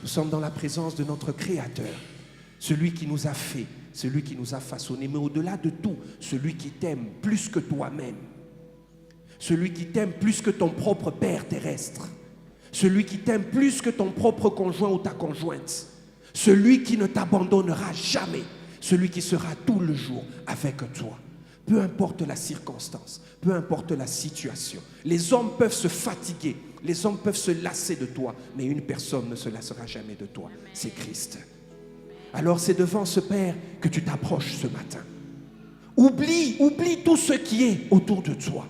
Nous sommes dans la présence de notre Créateur, celui qui nous a fait, celui qui nous a façonné, mais au-delà de tout, celui qui t'aime plus que toi-même, celui qui t'aime plus que ton propre père terrestre, celui qui t'aime plus que ton propre conjoint ou ta conjointe, celui qui ne t'abandonnera jamais, celui qui sera tout le jour avec toi. Peu importe la circonstance, peu importe la situation. Les hommes peuvent se fatiguer, les hommes peuvent se lasser de toi, mais une personne ne se lassera jamais de toi, c'est Christ. Alors c'est devant ce Père que tu t'approches ce matin. Oublie tout ce qui est autour de toi.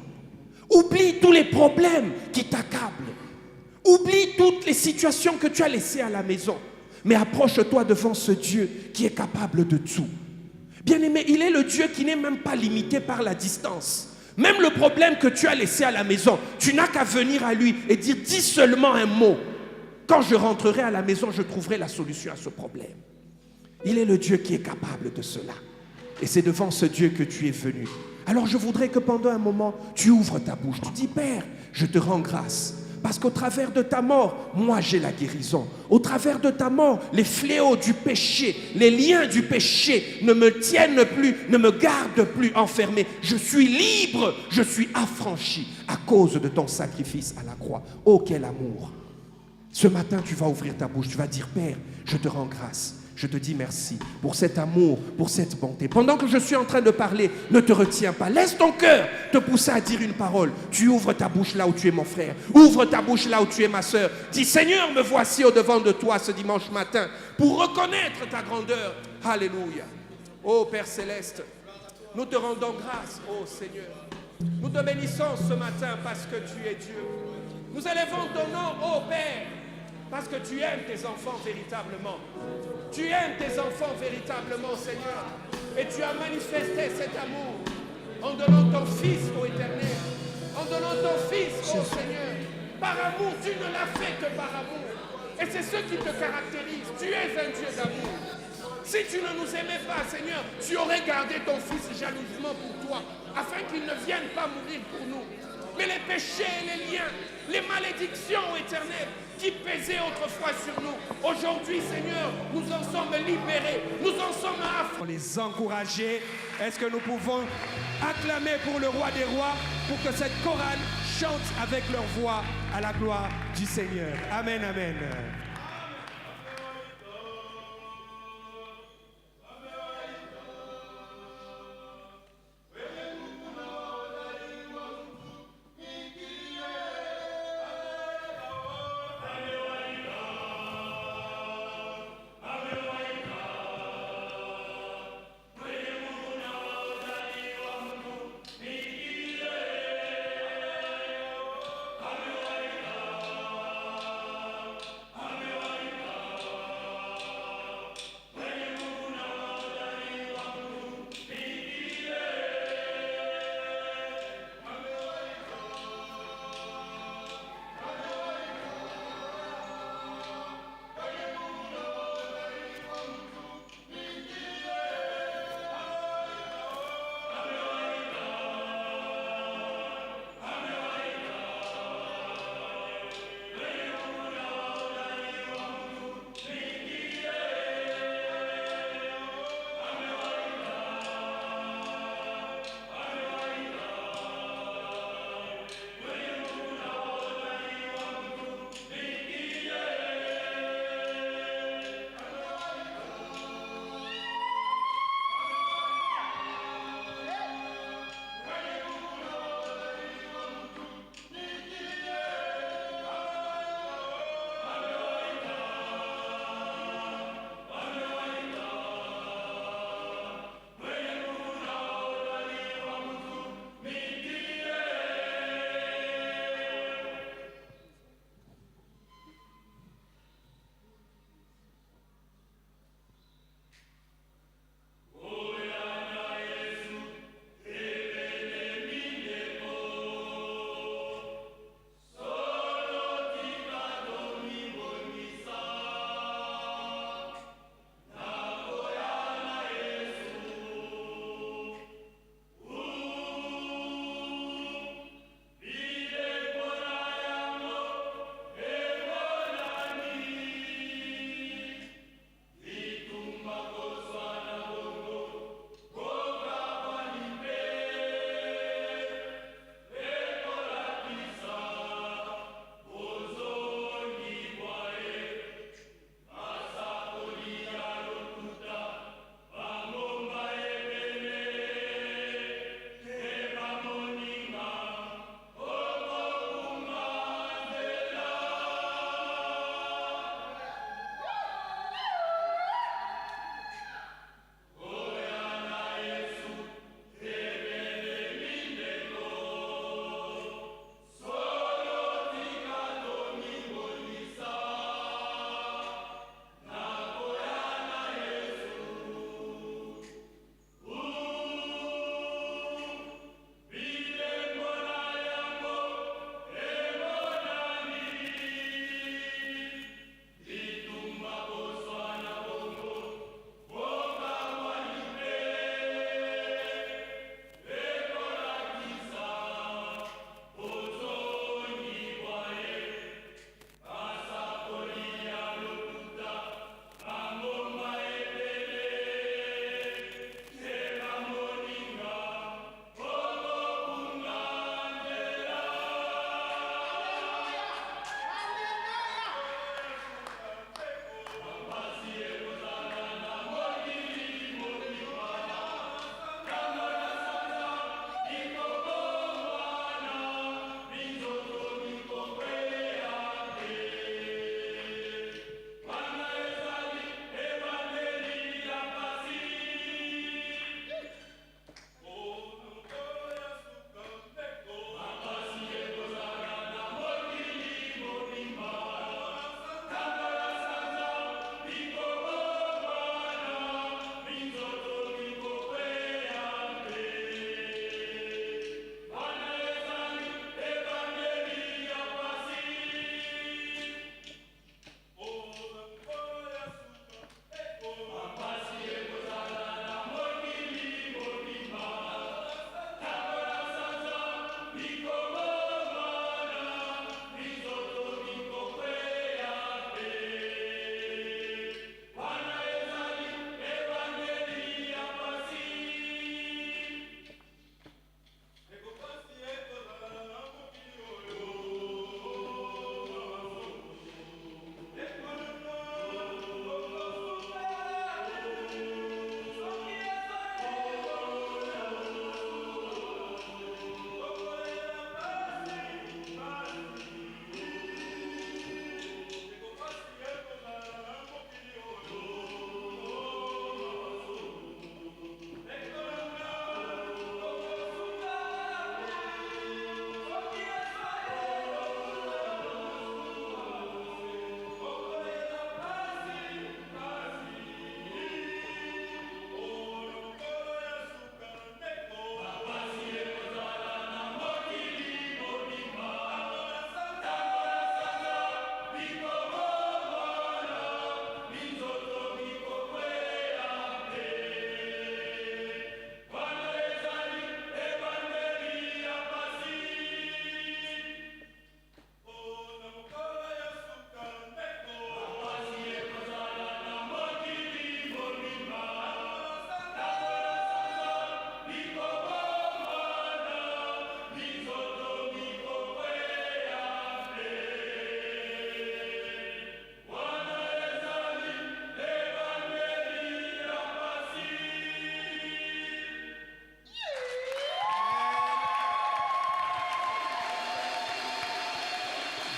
Oublie tous les problèmes qui t'accablent. Oublie toutes les situations que tu as laissées à la maison. Mais approche-toi devant ce Dieu qui est capable de tout. Bien-aimé, il est le Dieu qui n'est même pas limité par la distance. Même le problème que tu as laissé à la maison, tu n'as qu'à venir à lui et dire, dis seulement un mot. Quand je rentrerai à la maison, je trouverai la solution à ce problème. Il est le Dieu qui est capable de cela. Et c'est devant ce Dieu que tu es venu. Alors je voudrais que pendant un moment, tu ouvres ta bouche. Tu dis, Père, je te rends grâce. Parce qu'au travers de ta mort, moi j'ai la guérison. Au travers de ta mort, les fléaux du péché, les liens du péché ne me tiennent plus, ne me gardent plus enfermé. Je suis libre, je suis affranchi à cause de ton sacrifice à la croix. Oh, quel amour! Ce matin, tu vas ouvrir ta bouche, tu vas dire, Père, je te rends grâce. Je te dis merci pour cet amour, pour cette bonté. Pendant que je suis en train de parler, ne te retiens pas. Laisse ton cœur te pousser à dire une parole. Tu ouvres ta bouche là où tu es mon frère. Ouvre ta bouche là où tu es ma soeur. Dis, Seigneur, me voici au-devant de toi ce dimanche matin pour reconnaître ta grandeur. Alléluia. Oh Père Céleste, nous te rendons grâce, oh Seigneur. Nous te bénissons ce matin parce que tu es Dieu. Nous élevons ton nom, oh Père, parce que tu aimes tes enfants véritablement. Tu aimes tes enfants véritablement, Seigneur. Et tu as manifesté cet amour en donnant ton Fils, ô Éternel. En donnant ton Fils, ô Seigneur. Par amour, tu ne l'as fait que par amour. Et c'est ce qui te caractérise. Tu es un Dieu d'amour. Si tu ne nous aimais pas, Seigneur, tu aurais gardé ton Fils jalousement pour toi, afin qu'il ne vienne pas mourir pour nous. Mais les péchés, les liens, les malédictions éternelles qui pesaient autrefois sur nous, aujourd'hui, Seigneur, nous en sommes libérés, nous en sommes affranchis. Pour les encourager, est-ce que nous pouvons acclamer pour le Roi des Rois, pour que cette chorale chante avec leur voix à la gloire du Seigneur. Amen, amen.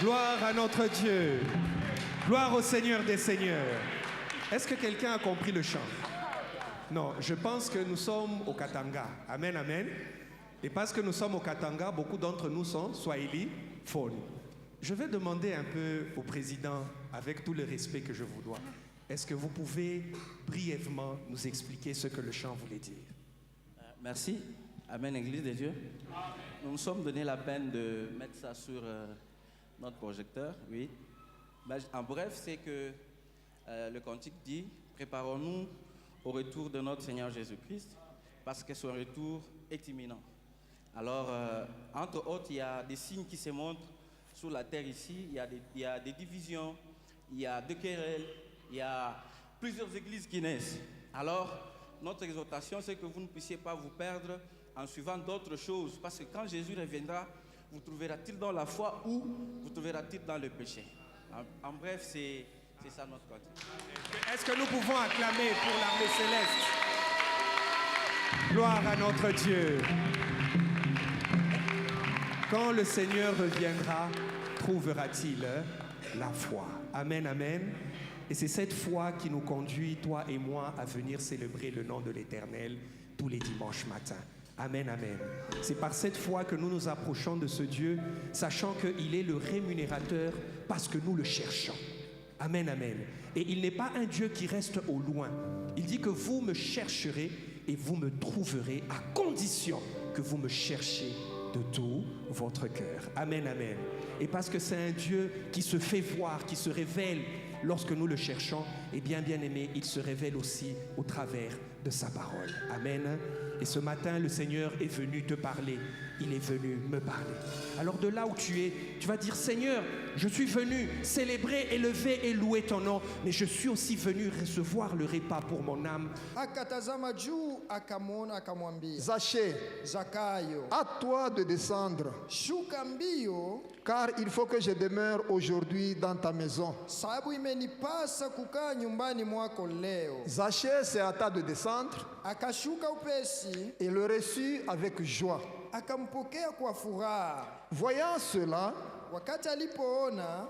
Gloire à notre Dieu. Gloire au Seigneur des Seigneurs. Est-ce que quelqu'un a compris le chant? Non, je pense que nous sommes au Katanga. Amen, amen. Et parce que nous sommes au Katanga, beaucoup d'entre nous sont Swahili Phone. Je vais demander un peu au président, avec tout le respect que je vous dois, est-ce que vous pouvez brièvement nous expliquer ce que le chant voulait dire? Merci. Amen, Église de Dieu. Nous nous sommes donné la peine de mettre ça sur notre projecteur, oui. Mais en bref, c'est que le cantique dit « Préparons-nous au retour de notre Seigneur Jésus-Christ, parce que son retour est imminent. » Alors, entre autres, il y a des signes qui se montrent sur la terre ici. Il y a des divisions, il y a des querelles, il y a plusieurs églises qui naissent. Alors, notre exhortation, c'est que vous ne puissiez pas vous perdre en suivant d'autres choses. Parce que quand Jésus reviendra, vous trouvera-t-il dans la foi ou vous trouvera-t-il dans le péché? En bref, c'est ça notre cantique. Est-ce que nous pouvons acclamer pour l'armée céleste? Gloire à notre Dieu. Quand le Seigneur reviendra, trouvera-t-il la foi? Amen, amen. Et c'est cette foi qui nous conduit, toi et moi, à venir célébrer le nom de l'Éternel tous les dimanches matins. Amen, amen. C'est par cette foi que nous nous approchons de ce Dieu, sachant qu'il est le rémunérateur parce que nous le cherchons. Amen, amen. Et il n'est pas un Dieu qui reste au loin. Il dit que vous me chercherez et vous me trouverez à condition que vous me cherchiez de tout votre cœur. Amen, amen. Et parce que c'est un Dieu qui se fait voir, qui se révèle lorsque nous le cherchons, et bien aimé, il se révèle aussi au travers de sa parole. Amen. Et ce matin, le Seigneur est venu te parler. Il est venu me parler. Alors de là où tu es, tu vas dire, Seigneur, je suis venu célébrer, élever et louer ton nom, mais je suis aussi venu recevoir le repas pour mon âme. Akatazama juu akamwona akamwambia, Zachée, Zakayo, à toi de descendre, shuka mbio, car il faut que je demeure aujourd'hui dans ta maison. sababu imenipasa kukaa nyumbani mwako leo. Zachée, c'est à ta de descendre, Akashuka upesi, et le reçut avec joie. akampokea kwa furaha. Voyant cela, Wakati alipoona,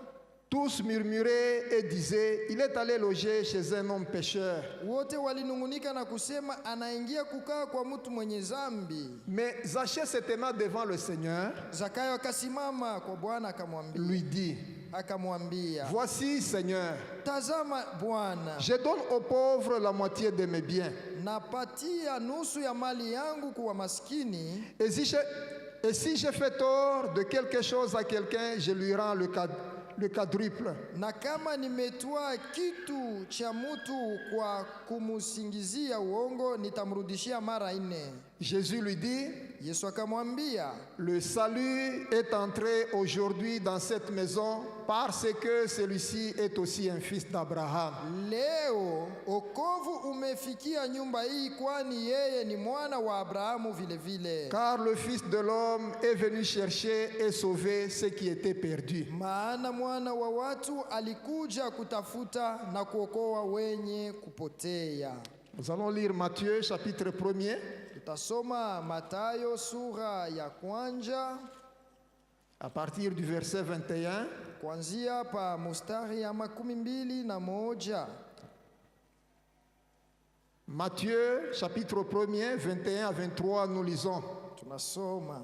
tous murmuraient et disaient, il est allé loger chez un homme pécheur. wote walinungunika na kusema anaingia kukaa kwa mtu mwenye zambi. Mais Zachée se tenant devant le Seigneur, Zakayo akasimama kwa Bwana lui dit, akamwambia, voici Seigneur, tazama Bwana, je donne aux pauvres la moitié de mes biens. napatia nusu ya mali yangu kwa maskini, Et si je fais tort de quelque chose à quelqu'un, je lui rends le quadruple. na kama nimetoa kitu cha mtu kwa kumusingizia uongo, nitamrudishia mara 4. Jésus lui dit, Yesu akamwambia, le salut est entré aujourd'hui dans cette maison parce que celui-ci est aussi un fils d'Abraham. leo okovu umefikia nyumba hii, kwani yeye ni mwana wa Abrahamu vile vile. Car le Fils de l'homme est venu chercher et sauver ce qui était perdu. Maana mwana wa watu alikuja kutafuta na kuokoa wenye kupotea. Nous allons lire Matthieu chapitre 1er Tutasoma Mathayo sura ya kwanza à partir du verset 21. kuanzia pa mustari ya 21. Matthieu chapitre 1er 21 à 23, nous lisons. Tunasoma,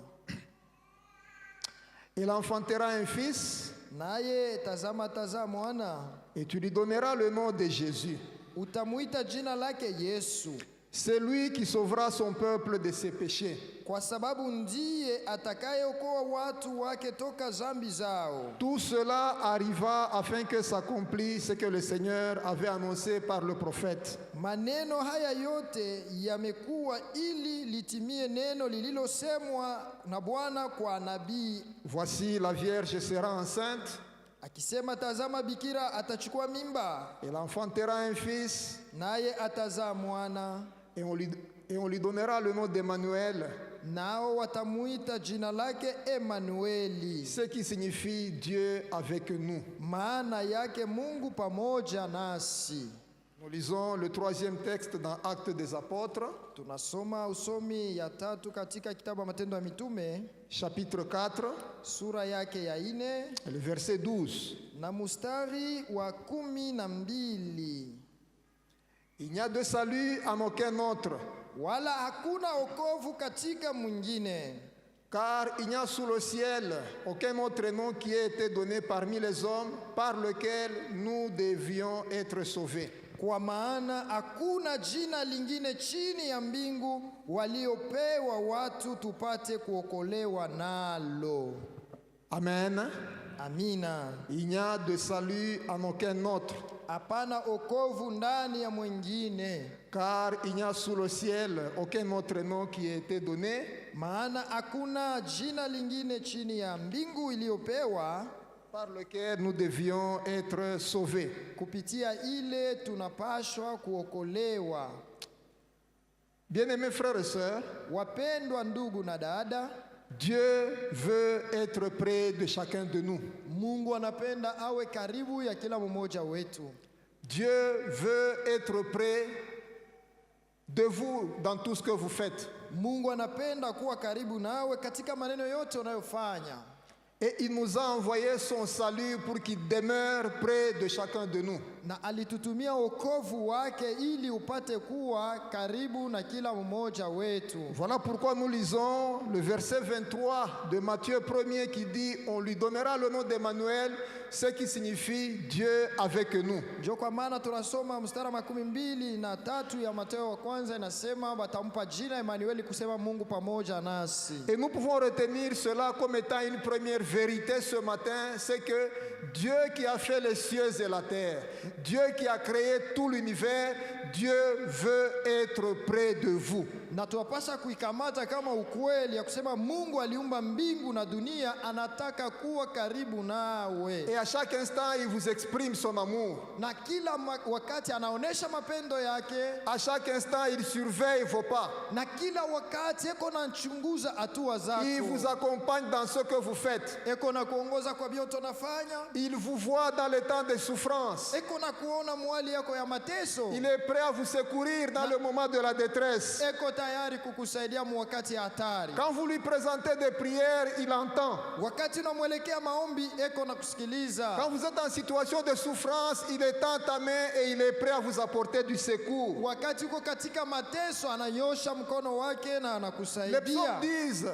Il enfantera un fils naye tazama mwana, et tu lui donneras le nom de Jésus. utamuita jina lake Yesu, C'est lui qui sauvera son peuple de ses péchés. kwa sababu ndiye atakayeokoa watu wake toka zambi zao. Tout cela arriva afin que s'accomplisse ce que le Seigneur avait annoncé par le prophète. Maneno haya yote yamekuwa ili litimie neno lililosemwa na Bwana kwa nabii, Voici, la Vierge sera enceinte, akisema, tazama bikira atachukua mimba, elle enfantera un fils naye atazaa mwana, et on lui donnera le nom d'Emmanuel, nao watamuita jina lake Emanueli, ce qui signifie Dieu avec nous. maana yake Mungu pamoja nasi. Nous lisons le 3e texte dans Actes des Apôtres, Tunasoma usomi ya tatu katika kitabu ya Matendo ya Mitume chapitre 4, sura yake ya 4 le verset 12. na mustari wa 12. Il n'y a de salut en aucun autre, Wala hakuna okovu katika mwingine, car il n'y a sous le ciel aucun autre nom qui ait été donné parmi les hommes par lequel nous devions être sauvés. kwa maana hakuna jina lingine chini ya mbingu waliopewa watu tupate kuokolewa nalo. Amen. Amina. Il n'y a de salut en aucun autre, Hapana okovu ndani ya mwingine, car il n'y a sous le ciel aucun autre nom qui ait été donné maana hakuna jina lingine chini ya mbingu iliyopewa par lequel nous devions être sauvés. kupitia ile tunapashwa kuokolewa. Bien-aimés frères et sœurs, Wapendwa ndugu na dada, Dieu veut être près de chacun de nous. Mungu anapenda awe karibu ya kila mmoja wetu. Dieu veut être près de vous dans tout ce que vous faites. Mungu anapenda kuwa karibu nawe katika maneno yote unayofanya. Et il nous a envoyé son salut pour qu'il demeure près de chacun de nous. Na alitutumia wokovu wake ili upate kuwa karibu na kila mmoja wetu. Voilà pourquoi nous lisons le verset 23 de Matthieu 1er qui dit « On lui donnera le nom d'Emmanuel », ce qui signifie Dieu avec nous. Ndio kwa maana tunasoma mstari wa 23 ya Mateo wa kwanza inasema watampa jina Emanueli, kusema Mungu pamoja nasi. Et nous pouvons retenir cela comme étant une première vérité ce matin, c'est que Dieu qui a fait les cieux et la terre, Dieu qui a créé tout l'univers, Dieu veut être près de vous. Na tuwapasha kuikamata kama ukweli ya kusema Mungu aliumba mbingu na dunia, anataka kuwa karibu nawe. Et à chaque instant, il vous exprime son amour. Na kila wakati anaonesha mapendo yake. À chaque instant, il surveille vos pas. Na kila wakati eko na chunguza hatua zako. Il vous accompagne dans ce que vous faites. Eko na kuongoza kwa bioto nafanya. Il vous voit dans les temps de souffrance. Eko na kuona mwali yako ya mateso. Il est prêt à vous secourir dans le moment de la détresse. Eko tayari kukusaidia wakati ya hatari. Quand vous lui présentez des prières, il entend. Wakati unamwelekea maombi, eko na kusikiliza. Quand vous êtes en situation de souffrance, il étend ta main et il est prêt à vous apporter du secours. Wakati uko katika mateso, ananyosha mkono wake na Les anakusaidia. psaumes disent,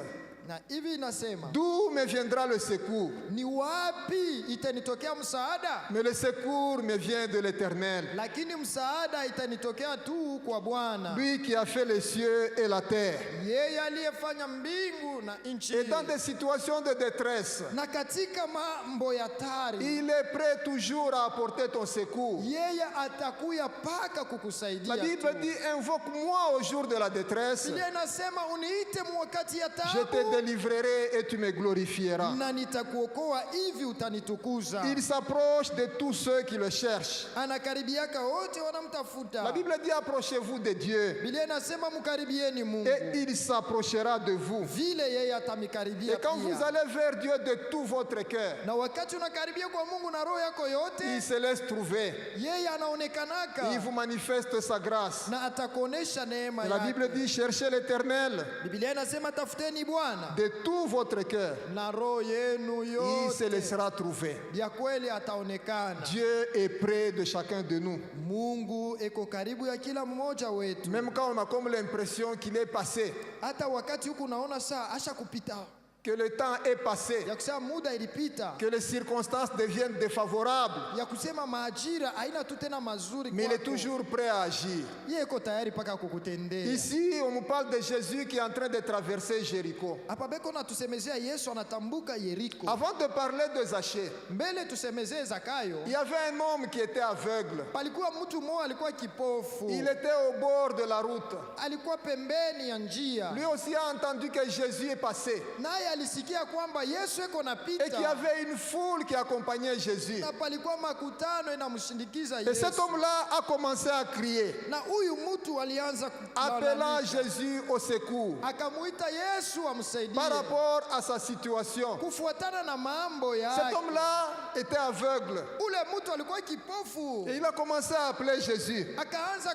Na hivi inasema, d'où me viendra le secours? ni wapi itanitokea msaada? Mais le secours me vient de l'Éternel, Lakini msaada itanitokea tu kwa Bwana. lui qui a fait les cieux et la terre. Yeye aliyefanya mbingu na nchi. Et dans des situations de détresse, Na katika mambo ya hatari, il est prêt toujours à apporter ton secours. yeye atakuya paka kukusaidia. La Bible tu. dit, invoque-moi au jour de la détresse, Biblia inasema uniite wakati ya je te taabu délivrerai et tu me glorifieras. na nitakuokoa, hivi utanitukuza. Il s'approche de tous ceux qui le cherchent. Anakaribiaka wote wanamtafuta. La Bible dit, approchez-vous de Dieu Biblia inasema mkaribieni Mungu, et il s'approchera de vous. vile yeye atamikaribia Et quand pia. vous allez vers Dieu de tout votre cœur, Na wakati unakaribia kwa Mungu na roho yako il yote, se laisse trouver. yeye anaonekanaka Il vous manifeste sa grâce. na atakuonesha neema Et la Bible yake. dit, cherchez l'Éternel Biblia inasema tafuteni Bwana de tout votre cœur. na roho yenu Il se yote, laissera trouver. vya kweli ataonekana. Dieu est près de chacun de nous. Mungu eko karibu ya kila mmoja wetu. Même quand on a comme l'impression qu'il est passé, Hata wakati huku unaona saa asha kupita, que le temps est passé, ya kusema muda ilipita, que les circonstances deviennent défavorables, ya kusema majira haina tu tena mazuri mais il est kwako. toujours prêt à agir. Yeye iko tayari paka kukutendea. Ici, on nous parle de Jésus qui est en train de traverser Jéricho. Hapa beko na tusemezea Yesu anatambuka Yeriko. Avant de parler de Zachée, Mbele tusemezee Zakayo. il y avait un homme qui était aveugle. Palikuwa mtu mmoja alikuwa kipofu. Il était au bord de la route. Alikuwa pembeni ya njia. Lui aussi a entendu que Jésus est passé. Naye Zakayo alisikia kwamba Yesu eko et qu'il y napita avait une foule qui accompagnait Jésus. na palikuwa makutano inamshindikiza Et cet Yesu, homme-là a commencé à crier, na huyu mtu alianza appelant kulalamika, Jésus au secours akamuita Yesu amsaidie par rapport à sa situation. kufuatana na mambo Cet yake. homme-là était aveugle Ule mtu alikuwa kipofu, et il a commencé à appeler Jésus. akaanza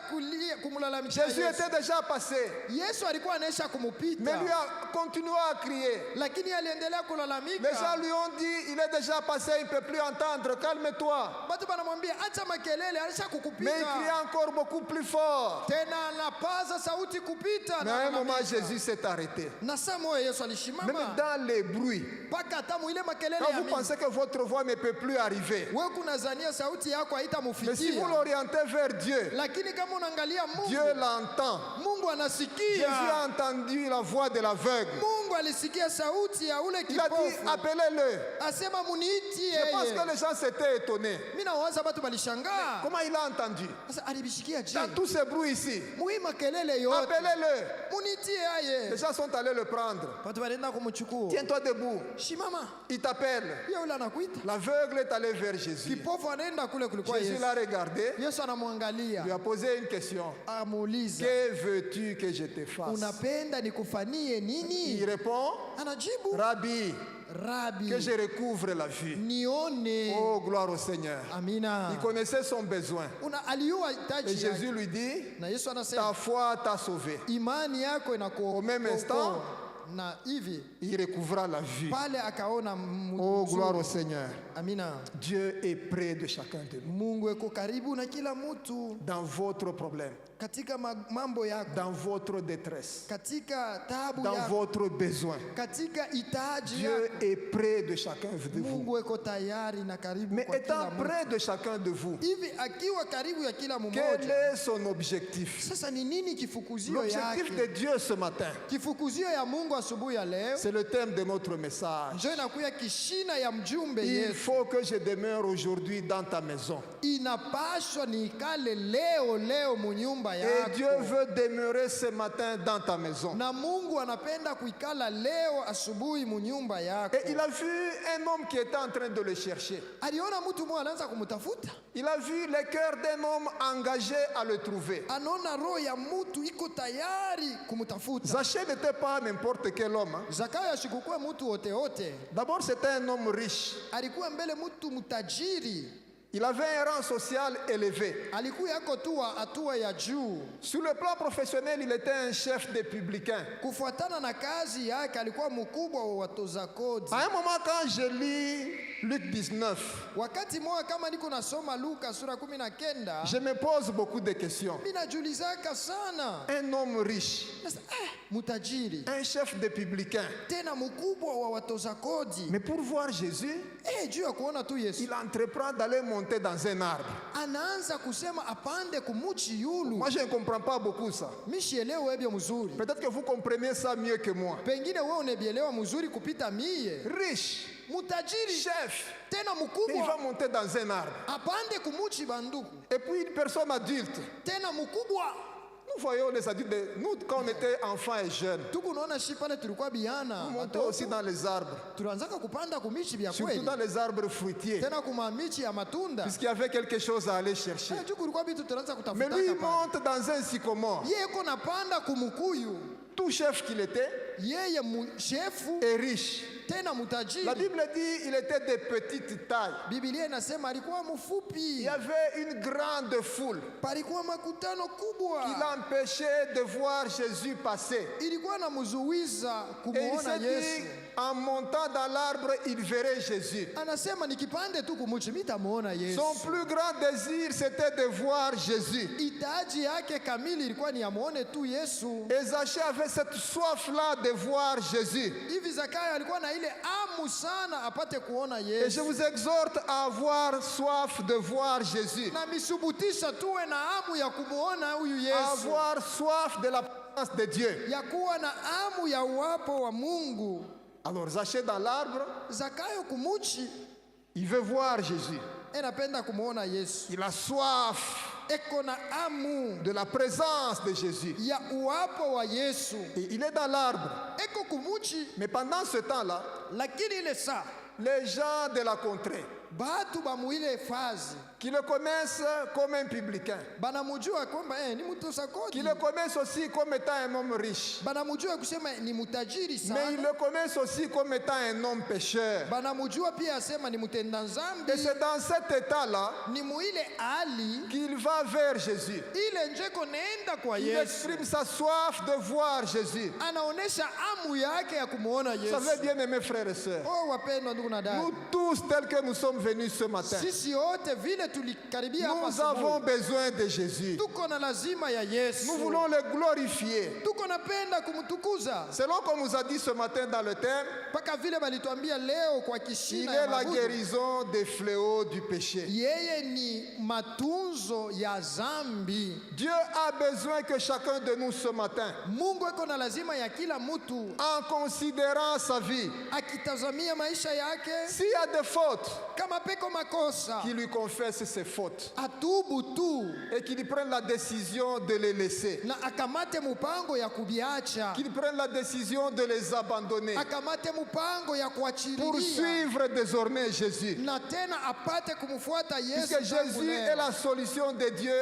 kumlalamika Jésus Yesu. était déjà passé, Yesu alikuwa anaisha mais kumupita, lui a continué à crier. lakini aliendelea Les gens kulalamika. lui ont dit, il est déjà passé, il ne peut plus entendre, calme-toi. Watu banamwambia acha makelele, alisha Mais il kukupita. criait encore beaucoup plus fort. Tena anapaza sauti kupita Mais à un moment, analalamika. Jésus s'est arrêté. Na saa moja Yesu Même alishimama dans les bruits, mpaka hata mwile makelele quand ya vous mingi. pensez que votre voix ne peut plus arriver, Wewe kunazania sauti yako mais si vous haitamufikia, l'orientez vers Dieu, lakini kama unaangalia Dieu Mungu, l'entend. Mungu Jésus anasikia. a entendu la voix de l'aveugle. Mungu alisikia sauti ya ule Il a dit, kipofu, appelez-le. asema muniitie Je pense yeye. que les gens s'étaient étonnés. Mimi nawaza watu balishangaa. Comment il a entendu? Sasa alibishikia je? Dans tous ces bruits ici, Mui makelele yote. appelez-le. Muniitie Les yeye. gens sont allés le prendre. Watu wanaenda kumchukua. Tiens-toi debout. Shimama. Il t'appelle. Yeye ule anakuita. L'aveugle est allé vers Jésus. Kipofu anaenda kule kulikuwa Jésus Yesu. l'a regardé, Yesu anamwangalia. lui a posé une question. Amuuliza, Que veux-tu que je te fasse? unapenda nikufanyie Il nini? répond, Anajibu, Rabbi, Rabi, que je recouvre la vue. nione. Oh, gloire au Seigneur. Amina. Il connaissait son besoin. Aliua Et hitaji Jésus yake. lui dit, Na Yesu ta anasema foi t'a sauvé. imani yako Au même instant, inakuokoa. Na hivi il recouvra la vue. pale akaona Oh, gloire au mzuri. Seigneur. Amina. Dieu est près de chacun de nous. Mungu eko karibu na kila mtu Dans votre problème, katika mambo yako, dans votre détresse, katika taabu dans yako, votre besoin. katika hitaji Dieu yako. est près de chacun de vous. Mungu eko tayari na karibu Mais kwa kila étant mtu. près de chacun de vous, Hivi akiwa karibu ya kila quel mmoja, est son objectif? sasa ni nini kifukuzio L'objectif de yake? Dieu ce matin, Kifukuzio ya Mungu asubuhi ya leo c'est le thème de notre message. njo inakuya kishina ya mjumbe Il Yesu. faut que je demeure aujourd'hui dans ta maison. Inapashwa nikale leo munyumba Et Dieu yako, veut demeurer ce matin dans ta maison. na Mungu anapenda kuikala leo asubuhi munyumba yako. Et il a vu un homme qui était en train de le chercher. Aliona mtu mmoja anaanza kumtafuta, Il a vu le cœur d'un homme engagé à le trouver. anaona roho ya mtu iko tayari kumtafuta. Zachée n'était pas n'importe quel homme, hein. Zakayo ashikukuwa mtu wote wote, D'abord, c'était un homme riche. alikuwa mbele mtu mtajiri, Il avait un rang social élevé. alikuwa yako tu wa hatua ya juu. Sur le plan professionnel, il était un chef des publicains. Kufuatana na kazi yake alikuwa mkubwa wa watoza kodi. À un moment, quand je lis Luc 19, Wakati moja kama niko nasoma Luka sura 19, je me pose beaucoup de questions. mimi najulizaka sana. Un homme riche, Sasa mtajiri un chef des publicains. tena mkubwa wa watoza kodi, Mais pour voir Jésus, juu ya kuona tu Yesu il entreprend d'aller monter dans un arbre. anaanza kusema apande kumuchi yulu. Moi, je ne comprends pas beaucoup ça. Mishielewe ebyo mzuri, Peut-être que vous comprenez ça mieux que moi. pengine wewe unebielewa mzuri kupita mie. Riche, Mutajiri chef, tena et il mkubwa va monter dans un arbre. apande kumuchi banduku, Et puis une personne adulte. tena mkubwa. Nous voyons les adultes, nous quand on était enfants et jeunes, Tuku naona shi pale tulikuwa biana nous montions watoto, aussi dans les arbres, tunaanzaka kupanda kumichi vya surtout kweli, dans les arbres fruitiers, tena kuma michi ya matunda. puisqu'il y avait quelque chose à aller chercher. Juu kulikuwa vitu tunaanza Mais lui, il kutafuta pale. monte dans un sycomore. Yeye iko napanda kumukuyu, Tout chef qu'il était yeye shefu est riche. tena La mutajiri. Bible dit qu'il était de petite taille. Biblia inasema alikuwa Il mfupi, y avait une grande foule palikuwa makutano qui kubwa, l'empêchait de voir Jésus passer. ilikuwa namuzuiza Et il kumuona s'est Yesu. dit, en montant dans l'arbre, il verrait Jésus. Anasema nikipande tu kumuchi mitamuona Yesu. Son plus grand désir, c'était de voir Jésus. Hitaji yake kamili ilikuwa ni amuone tu Yesu. Et Zachée avait cette soif-là de voir Jésus. Hivi Zakayo alikuwa na ile amu sana apate kuona Et je Yesu. vous exhorte à avoir soif de voir Jésus. Na misubutisha tuwe na amu ya kumuona huyu À Yesu, avoir soif de la présence de Dieu. ya kuwa na amu ya uwapo wa Mungu. Alors Zachée dans l'arbre, Zakayo kumuchi il veut voir Jésus. anapenda kumuona Yesu, Il a soif. eko na amu de la présence de Jésus. ya uwapo wa Yesu, Et il est dans l'arbre. eko kumuchi. Mais pendant ce temps-là, Lakini ile saa les gens de la contrée, batu bamuile fazi qui le connaissent comme un publicain, banamujua kwamba ni mtoza qui kodi, le connaissent aussi comme étant un homme riche, banamujua kusema ni mutajiri mais ils sana, le connaissent aussi comme étant un homme pécheur. banamujua pia asema ni mutenda nzambi. Et c'est dans cet état-là Ni muile ali qu'il va vers Jésus. ile njeko neenda kwa Il Yesu, exprime sa soif de voir Jésus. anaonesha amu yake ya kumuona Vous savez, Yesu. bien aimés frères et sœurs, Oh wapendwa ndugu na dada, nous tous tels que nous sommes venus ce matin, sisi wote vile tulikaribia hapa nous avons asubuhi, besoin de Jésus. tuko na lazima ya Yesu, Nous voulons le glorifier. tuko napenda kumtukuza, Selon comme nous a dit ce matin dans le thème, mpaka vile balituambia leo kwa il kishina est ya la mabudu. guérison des fléaux du péché. Yeye ni matunzo ya zambi. Dieu a besoin que chacun de nous ce matin, Mungu eko na lazima ya kila mtu en considérant sa vie, akitazamia maisha yake, s'il y a des fautes, kama peko makosa qu'il lui confesse ses fautes atubu tu et qu'il prenne la décision de les laisser, na akamate mupango ya kubiacha, qu'il prenne la décision de les abandonner, akamate mupango ya pour kuachililia, suivre désormais Jésus. na tena apate kumfuata Yesu Puisque tangu Jésus leo. est la solution de Dieu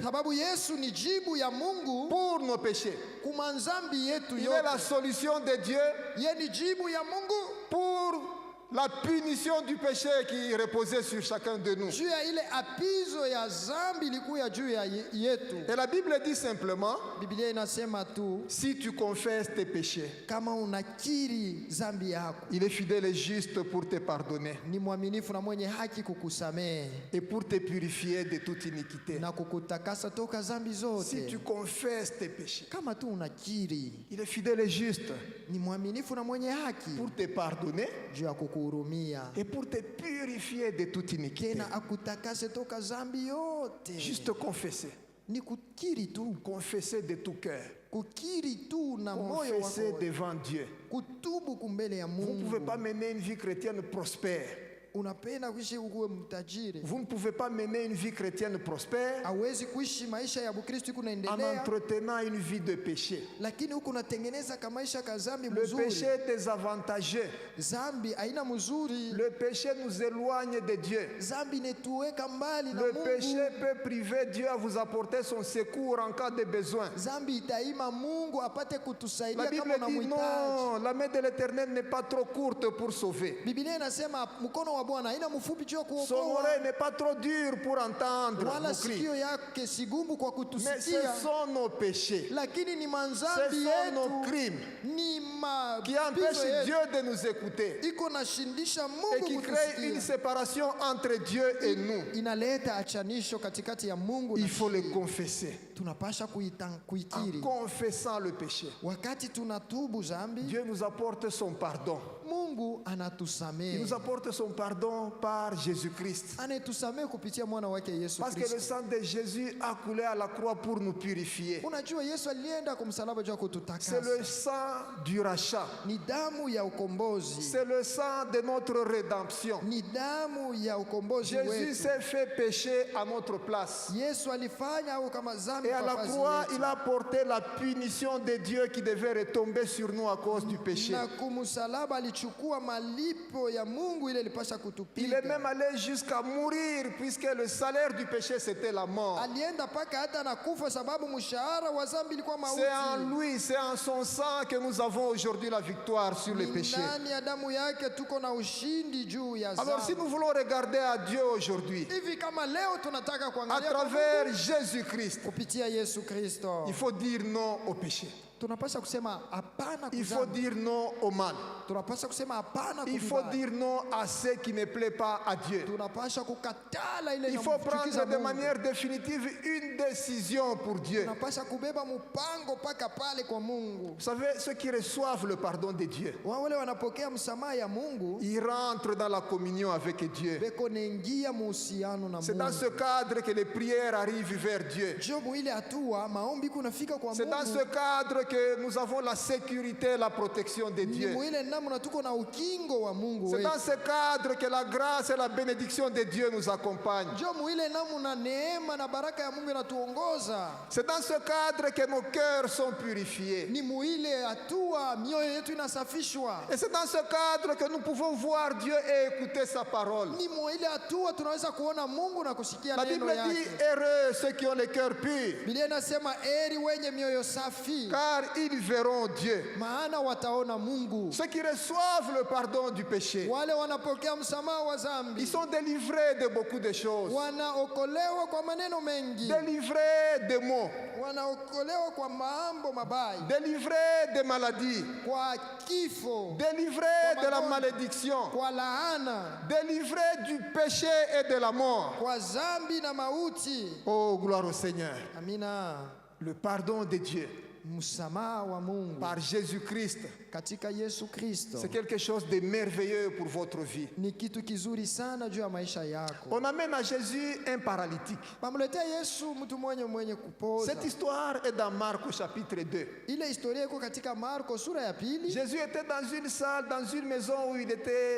Sababu Yesu ni jibu ya Mungu pour nos péchés. kuma nzambi yetu Il est la yote. solution de Dieu Ye ni jibu ya Mungu pour la punition du péché qui reposait sur chacun de nous. juu ya ile apizo ya zambi ilikuwa juu ya yetu. Et la Bible dit simplement, Biblia inasema tu si tu confesses tes péchés, kama unakiri zambi yako, il est fidèle et juste pour te pardonner ni mwaminifu na mwenye haki kukusamehe et pour te purifier de toute iniquité. na kukutakasa toka zambi Si zote. tu confesses tes péchés, Kama tu unakiri, il est fidèle et juste ni mwaminifu na mwenye haki pour te pardonner juu ya kukuhurumia et pour te purifier de toute iniquité. tena akutakase toka zambi yote. Juste confesser. Ni kukiri tu, Confesser de tout cœur. kukiri tu na moyo Confesser wako wote. devant Dieu. Kutubu kumbele ya Vous ne pouvez Mungu. pas mener une vie chrétienne prospère. Unapenda kuishi ukuwe mtajiri, Vous ne pouvez pas mener une vie chrétienne prospère hawezi kuishi maisha ya Bukristo huku en naendelea, entretenant une vie de péché. lakini huku unatengeneza ka maisha ka zambi Le mzuri. péché est désavantageux. Zambi haina mzuri, Le péché nous éloigne de Dieu. zambi netuweka mbali na Le péché Mungu. peut priver Dieu à vous apporter son secours en cas de besoin. Zambi itaima Mungu apate La kutusaidia kama Bible dit unamhitaji. non, la main de l'Éternel n'est pas trop courte pour sauver. Biblia inasema mkono wa Bwana haina mfupi juu ya Son kuokoa, oreille n'est pas trop dure pour entendre wala nos cris. sikio yake si gumu kwa Mais ce kutusikia, sont nos péchés, lakini ni ce manzambi sont nos yetu, crimes ni qui mapizo empêchent yetu Dieu de nous écouter iko nashindisha et Mungu qui créent une kutusikia, séparation entre Dieu et nous. inaleta achanisho katikati ya Mungu Il na faut le sisi. confesser. Tunapasha En kuikiri. confessant le péché, Wakati tunatubu zambi, Dieu nous apporte son pardon. Mungu Il anatusamehe, nous apporte son pardon par Jésus-Christ. anetusamehe kupitia mwana wake Yesu Parce que le Kristo. sang de Jésus a coulé à la croix pour nous purifier. Unajua Yesu alienda kwa msalaba juu ya C'est kututakasa, le sang du rachat. ni damu ya ukombozi, C'est le sang de notre rédemption. ni damu ya ukombozi Jésus wetu. s'est fait pécher à notre place. Yesu alifanya au kama zambi Et à kwa la fazi croix, yetu. il a porté la punition de Dieu qui devait retomber sur nous à cause du péché. Na kumsalaba alichukua malipo ya Mungu ile ilipasha Il est kutupiga. même allé jusqu'à mourir puisque le salaire du péché c'était la mort. Alienda paka hata na kufa sababu mshahara wa zambi ilikuwa C'est en mauti. lui, c'est en son sang que nous avons aujourd'hui la victoire sur le Ni péché. ndani ya damu yake tuko na ushindi juu ya Alors si zambi. nous voulons regarder à Dieu aujourd'hui, Hivi kama leo tunataka à kuangalia kwa travers Mungu, Jésus-Christ, kupitia Yesu Kristo, il faut dire non au péché. tunapaswa kusema hapana Il faut kuzambi. dire non au mal. Tunapaswa kusema hapana Il faut kubaya. dire non à ce qui ne plaît pas à Dieu. Tunapaswa kukatala ile Il faut inamchukiza prendre de Mungu. manière définitive une décision pour Dieu. Unapasha kubeba mpango mpaka pale kwa Mungu. Vous savez, ceux qui reçoivent le pardon de Dieu, Wale wanapokea msamaha ya Mungu, ils rentrent dans la communion avec Dieu. beko naingia muhusiano na C'est dans ce Mungu. cadre que les prières arrivent vers Dieu. Ndio ile hatua maombi kunafika kwa C'est dans ce Mungu. cadre que nous avons la sécurité et la protection de Ni Dieu. muile namna tuko na ukingo wa Mungu C'est wetu. dans ce cadre que la grâce et la bénédiction de Dieu nous accompagnent. Ndio muile namna neema na baraka ya Mungu inatuongoza. C'est dans ce cadre que nos cœurs sont purifiés. Ni muile hatua mioyo yetu inasafishwa. Et c'est dans ce cadre que nous pouvons voir Dieu et écouter sa parole. Ni muile hatua tunaweza kuona Mungu na kusikia La neno Bible dit, yake. heureux ceux qui ont le cœur pur, Biblia inasema eri wenye mioyo safi, car ils verront Dieu. maana wataona Mungu. Ceux qui reçoivent le pardon du péché, Wale wanapokea msamaha wa ils dhambi sont délivrés de beaucoup de choses. wanaokolewa kwa maneno mengi, Délivrés des maux, wanaokolewa kwa mambo mabaya, délivrés des maladies, kwa kifo, délivrés de la malédiction, kwa laana, délivrés du péché et de la mort. kwa dhambi na mauti. Oh, gloire au Seigneur. Amina. Le pardon de Dieu Msamaha wa Mungu par Jésus-Christ, katika Yesu Kristo c'est quelque chose de merveilleux pour votre vie. ni kitu kizuri sana juu ya maisha yako. On amène à Jésus un paralytique. Bamletea Yesu mtu mwenye kupoza. Cette histoire est dans Marc au chapitre 2. Ile historia iko katika Marko sura ya pili. Jésus était dans une salle, dans une maison où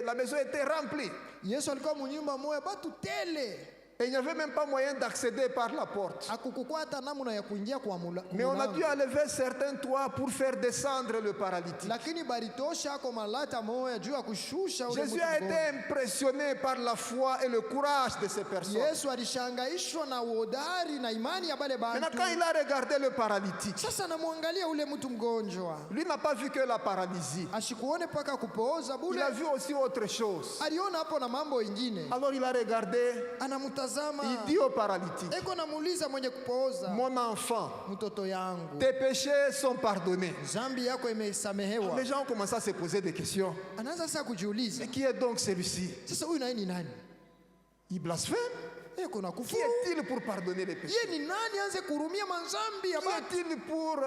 la maison était remplie. Yesu alikuwa munyumba moya batu tele. Et il n'y avait même pas moyen d'accéder par la porte. Hakukuwa hata namna ya kuingia kwa Mais on a mulango. dû enlever certains toits pour faire descendre le paralytique. Lakini baritosha kwa malata moya juu ya kushusha ule Jésus mtu a été mgonjwa. impressionné par la foi et le courage de ces personnes. Yesu alishangaishwa na uhodari na imani ya bale Maintenant, bantu. quand il a regardé le paralytique, Sasa namwangalia ule mtu mgonjwa. lui n'a pas vu que la paralysie. Ashikuone paka kupooza Il bule. a vu aussi autre chose. Aliona hapo na mambo ingine. Alors il a regardé, Anamtazama. il dit au paralytique, Eko namuuliza mwenye kupooza. mon enfant, Mtoto yangu, tes péchés sont pardonnés. zambi yako imesamehewa. Les gens ont commencé à se poser des questions. Anaanza sasa kujiuliza. Mais qui est donc celui-ci? Sasa huyu naye ni nani? Il blasphème? Eko na Qui kufuru. est-il pour pardonner les péchés? Ye ni nani anze kurumia manzambi ya Qui batu? est-il pour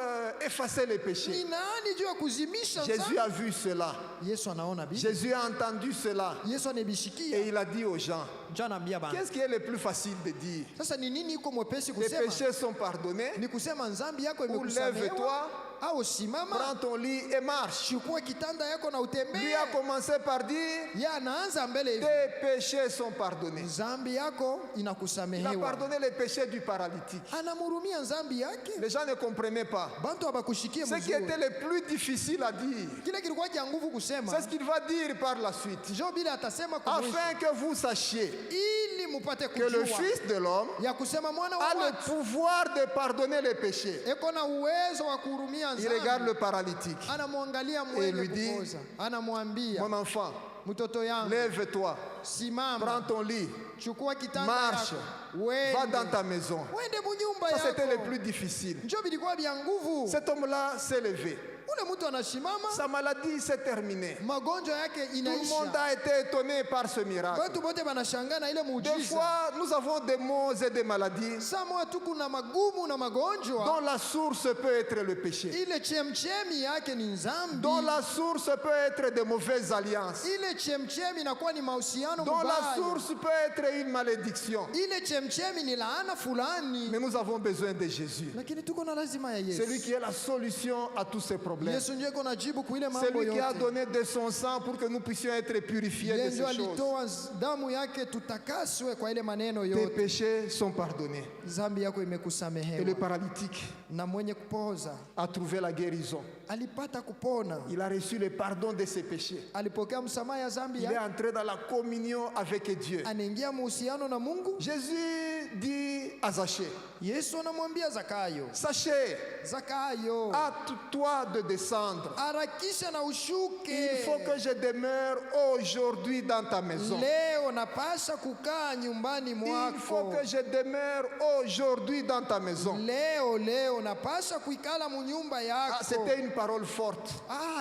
effacer les Ni péchés? nani juu ya kuzimisha Jésus zambi? a vu cela. Yesu anaona bibi. Jésus a entendu cela. Yesu Et anebishikia. il a dit aux gens, Njoo anaambia bana. qu'est-ce qui est le plus facile de dire? Sasa ni nini iko mwepesi Les kusema? péchés sont pardonnés. Ni kusema nzambi yako Ou imekusamehewa lève-toi, au simama, prends ton lit et marche. chukua kitanda yako na Lui utembee. a commencé par dire, Ye anaanza mbele hivi. tes péchés sont pardonnés. Nzambi yako Il a inakusamehewa. pardonné les péchés du paralytique. Anamhurumia nzambi yake. Les gens ne comprenaient pas. Bantu habakushikie Ce qui mzuri. était le plus difficile à dire, Kile kilikuwa cha nguvu kusema. c'est ce qu'il va dire par la suite. Njoo bila atasema kwa mwisho. Afin que vous sachiez Ili mupate que le kujua Fils de l'homme ya kusema mwana wa a le watu pouvoir de pardonner les péchés. eko na uwezo wa kuhurumia Il regarde le nzambi. paralytique. Anamwangalia lui mwenye dit, kupoza. Anamwambia, Mon enfant, mtoto yangu, lève-toi, simama, prends ton lit, chukua kitanda marche, yako, va dans wende ta maison. wende munyumba Ça, c'était le yako. plus difficile. Njoo bilikuwa vya nguvu. Cet homme-là s'est levé. Ule mtu anashimama, Sa maladie s'est terminée. magonjwa yake Tout le monde inaisha. a été étonné par ce miracle. Watu wote wanashangaa na ile Des muujiza. fois, nous avons des maux et des maladies Saa moja tu kuna magumu na magonjwa, dont la source peut être le péché, ile chemchemi yake ni nzambi. dont la source peut être de mauvaises alliances, Ile chemchemi inakuwa ni mahusiano dont la mabaya. source peut être une malédiction. Ile chemchemi ni laana fulani. Mais nous avons besoin de Jésus. Lakini tuko na lazima ya Celui Yesu. qui est la solution à tous ces problèmes. Yesu ndiye iko na jibu kwa ile mambo Celui qui a yote. donné de son sang pour que nous puissions être purifiés Yeye de ndio ces choses. alitoa damu yake tutakaswe kwa ile maneno Tes yote. péchés sont pardonnés. Zambi yako Et le imekusamehewa. paralytique Na mwenye kupoza a trouvé la guérison. alipata kupona. Il a reçu le pardon de ses péchés. Alipokea msamaha ya zambi Il est yake. entré dans la communion avec Dieu. Anaingia muhusiano na Mungu. Jésus dit à Zachée, Yesu anamwambia Zakayo, Zachée, Zakayo, hâte-toi de descendre. harakisha na ushuke. Il faut que je demeure aujourd'hui dans ta maison. Leo napasha kukaa nyumbani Il faut mwako. que je demeure aujourd'hui dans ta maison. Leo napasha kuikala munyumba yako. C'était une parole forte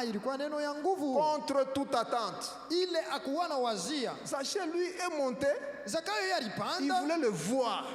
Ilikuwa neno ya nguvu. contre toute attente. Ile akuwa na wazia. Zachée, lui, est monté. Zakayo yeye Il alipanda. voulait le voir.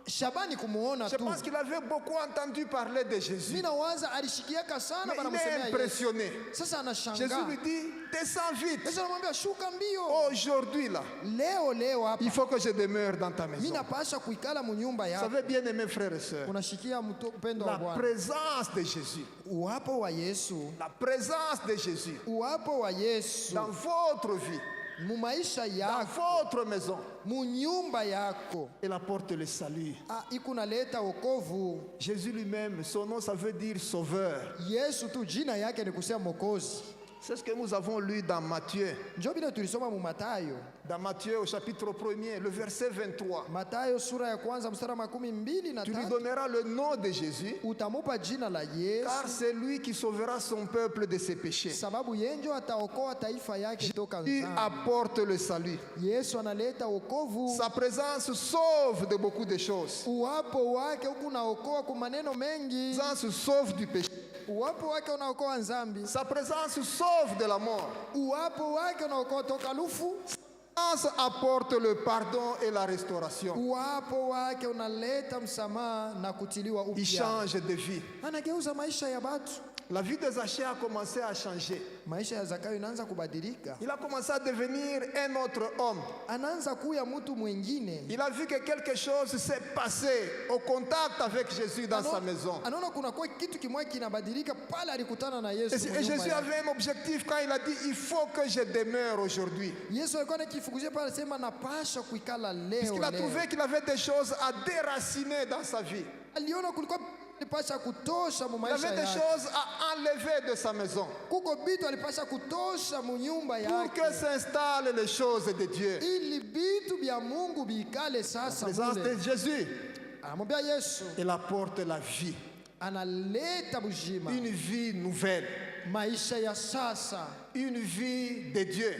Shabani kumuona Je tu. pense qu'il avait beaucoup entendu parler de Jésus. Mimi nawaza alishikiaka sana Mais il est banamsemea Yesu. impressionné. Sasa Jésus anashangaa. lui dit, descends vite. Yesu anamwambia shuka mbio. Aujourd'hui, là, Leo hapa. il faut que je demeure dans ta Mimi maison. napasha kuikala munyumba Vous yako. savez, bien aimés frères et sœurs, Unashikia upendo wa la Bwana. présence de Jésus, Uwapo wa Yesu. la présence de Jésus Uwapo wa Yesu. dans votre vie, Mu maisha dans yako. votre maison, Mu nyumba yako. elle apporte le salut. Ikunaleta wokovu. Jésus lui-même, son nom, ça veut dire sauveur. Yesu tu jina yake ni kusema Mwokozi. C'est ce que nous avons lu dans Matthieu. Njo vile tulisoma mu Mathayo. Dans Matthieu au chapitre 1er, le verset 23. Mathayo sura ya kwanza mstari wa 12 Tu lui na donneras le nom de Jésus, utamupa jina la car Yesu c'est lui qui sauvera son peuple de ses péchés. sababu yenjo ataokoa taifa yake toka Il dhambi. apporte le salut. Yesu analeta wokovu. Sa présence sauve de beaucoup de choses. Uwapo wake huku unaokoa kwa maneno mengi. Sa présence sauve du péché. Uwapo wake unaokoa nzambi. Sa présence sauve de la mort. Uwapo wake unaokoa toka lufu. Sa présence apporte le pardon et la restauration. Uwapo wake unaleta msamaha na kutiliwa Il upya. change de vie. Anageuza maisha ya watu. La vie de Zaché a commencé à changer. Maisha ya Zakayo inaanza kubadilika. Il a commencé à devenir un autre homme. Anaanza kuya mtu mwingine. Il a vu que quelque chose s'est passé au contact avec Jésus dans sa maison. Anaona kuna kwa kitu kimoja kinabadilika pale alikutana na Yesu. Et Jésus avait un objectif quand il a dit, il faut que je demeure aujourd'hui. Yesu alikuwa anakifukuzia pale sema napasha kuikala leo. Puisqu'il a trouvé qu'il avait des choses à déraciner dans sa vie. Aliona kulikuwa alipasha kutosha mu Il maisha avait des yake. choses à enlever de sa maison. Kuko bitu alipasha kutosha mu nyumba Pour yake. que s'installent les choses de Dieu. Ili bitu bya Mungu biikale sasa La présence de mule. Jésus, Anamwambia Yesu il apporte la vie. analeta bujima. Une vie nouvelle. Maisha ya sasa. Une vie de Dieu.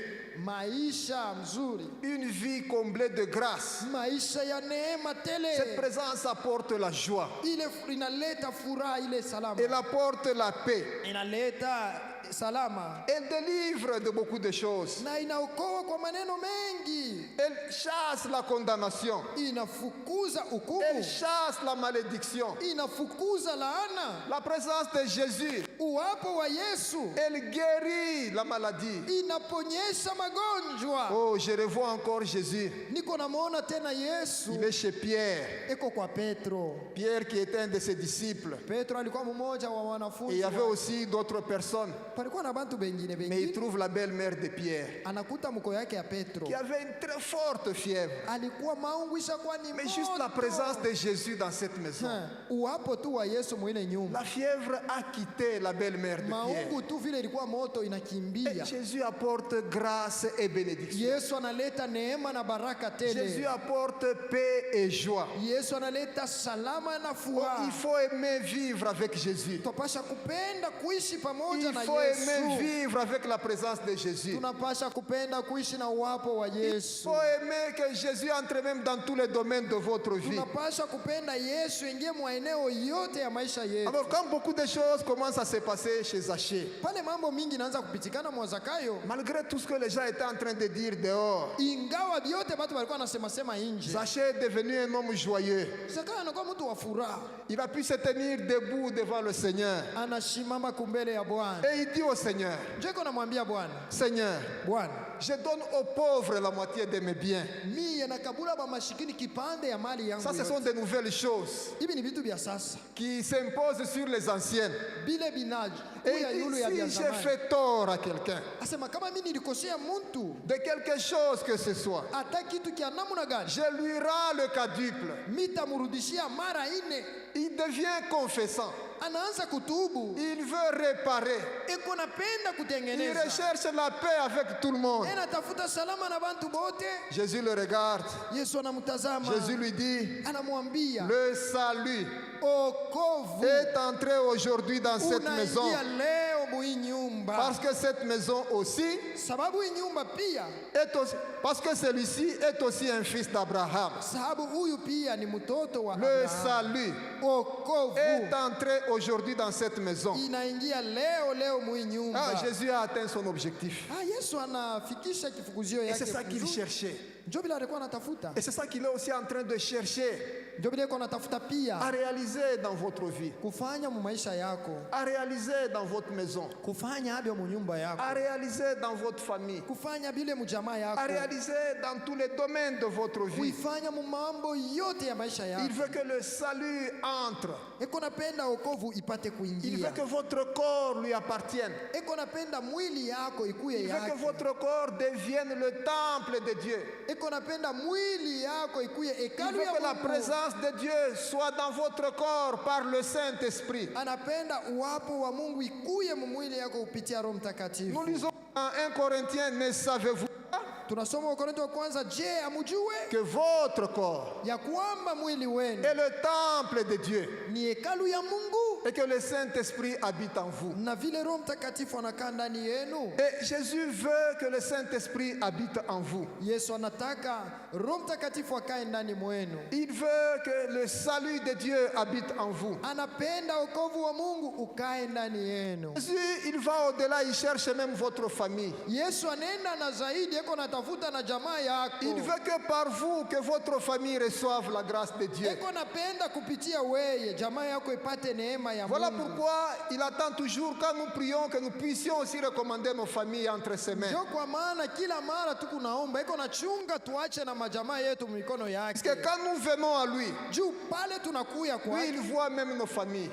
Maisha mzuri. Une vie comblée de grâce. Maisha ya neema tele. Cette présence apporte la joie. Ile inaleta furaha, ile salama. Elle apporte la paix. Inaleta salama. Elle délivre de beaucoup de choses. Na inaokoa kwa maneno mengi. Elle chasse la condamnation. Inafukuza Elle hukumu. chasse la malédiction. Inafukuza laana. La présence de Jésus, Uwapo wa Yesu elle guérit la maladie. inaponyesha magonjwa. Oh, je revois encore Jésus. Niko namuona tena Yesu. Il est chez Pierre. Eko kwa Petro. Pierre qui était un de ses disciples. Petro alikuwa mmoja wa Et il wanafunzi. y avait aussi d'autres personnes. Palikuwa na bantu bengine Mais il bengine. trouve la belle-mère de Pierre, Anakuta mko yake ya Petro. qui avait une très forte fièvre. Alikuwa maungwisha kwa ni Mais juste la présence de Jésus dans cette maison. Uwapo tu wa Yesu mwile nyumba. La fièvre a quitté la belle-mère de Pierre. Maungu tu vile ilikuwa moto Et inakimbia. Jésus apporte grâce et bénédiction. Yesu analeta neema na baraka Jésus tele. apporte paix et joie. Yesu analeta salama na Oh, furaha. il faut aimer vivre avec Jésus. Tunapasha kupenda kuishi pamoja Il na faut aimer Yesu. vivre avec la présence de Jésus. Tunapasha kupenda kuishi na uwapo wa Il Yesu. faut aimer que Jésus entre même dans tous les domaines de votre vie. Tunapasha kupenda Yesu ingie mwa eneo yote ya maisha yetu. Alors quand beaucoup de choses commencent à se passer chez Zaché, Pale mambo mingi inaanza kupitikana mwa Zakayo. malgré tout ce que les gens étaient en train de dire dehors, Ingawa vyote watu walikuwa wanasema sema nje. Zaché est devenu un homme joyeux. Zakayo anakuwa mtu wa furaha. Il a pu se tenir debout devant le Seigneur. Anashimama kumbele ya Bwana. Et il dit au Seigneur, Njeko namwambia Bwana, Seigneur, Bwana, je donne aux pauvres la moitié de mes biens. mie nakabula ba mashikini kipande ya mali yangu Ça, ce yote. sont de nouvelles choses Hivi ni vitu vya sasa. qui s'imposent sur les anciennes. Bile binaji. Et Kuya yulu ya il vya dit, si j'ai zamani. fait tort à quelqu'un, Asema kama mimi nilikosea mtu de quelque chose que ce soit, hata kitu kia namna gani, je lui rends le quadruple. mitamrudishia mara ine. Il devient confessant. Anaanza kutubu. Il veut réparer. Eko napenda Il kutengeneza. recherche la paix avec tout le monde. Ena tafuta salama na bantu bote. Jésus le regarde. Yesu anamtazama. Jésus lui dit, Anamwambia, le salut okovu est entré aujourd'hui dans cette maison. unaingia leo mui nyumba, Parce que cette maison aussi sababu hii nyumba pia, est aussi, parce que celui-ci est aussi un fils d'Abraham. sababu huyu pia ni mtoto wa Le Abrahamu. salut Wokovu est entré aujourd'hui dans cette maison. inaingia leo mui nyumba. Ah, Jésus a atteint son objectif. Yesu anafikisha kifukuzio Et yake. c'est ça qu'il vizuri. cherchait. Ndio bila alikuwa anatafuta, Et c'est ça qu'il est aussi en train de chercher ndio bila alikuwa anatafuta à pia réaliser dans votre vie, kufanya mu maisha yako, à réaliser dans votre maison, kufanya abyo mu nyumba yako, à réaliser dans votre famille, kufanya bile mu jamaa à yako, réaliser dans tous les domaines de votre vie. kuifanya mu mambo yote ya maisha Il yako. veut que le salut entre. Eko napenda wokovu ipate Il kuingia. veut que votre corps lui appartienne. Eko napenda mwili yako ikuye Il veut que yake. votre corps devienne le temple de Dieu. Eko napenda mwili yako ikuye Il hekalu veut ya que la Mungu. présence de Dieu soit dans votre corps par le Saint-Esprit. Anapenda uwapo wa Mungu ikuye mu mwili yako kupitia Roho Nous Mtakatifu. lisons en 1 Corinthiens, ne savez-vous pas Tunasoma Wakorintho wa kwanza, je, amujue que votre corps ya kwamba mwili wenu est le temple de Dieu ni hekalu ya Mungu et que le Saint-Esprit habite en vous? na vile Roho Mtakatifu anakaa ndani yenu? Et Jésus veut que le Saint-Esprit habite en vous. Yesu anataka Roho Mtakatifu akae ndani mwenu. Il veut que le salut de Dieu habite en vous. Anapenda wokovu wa Mungu ukae ndani yenu. Jésus, il va au-delà, il cherche même votre famille. Yesu anaenda na zaidi, eko natafuta na jamaa yako. Il veut que par vous, que votre famille reçoive la grâce de Dieu. Eko napenda kupitia weye jamaa yako ipate neema ya Voilà Mungu. pourquoi il attend toujours, quand nous prions, que nous puissions aussi recommander nos familles entre ses mains. Ndio kwa maana kila mara tukunaomba eko nachunga tuache na majamaa yetu mikono Parce yake. que quand nous venons à lui, Juu pale tunakuya lui, kwake. il voit même nos familles.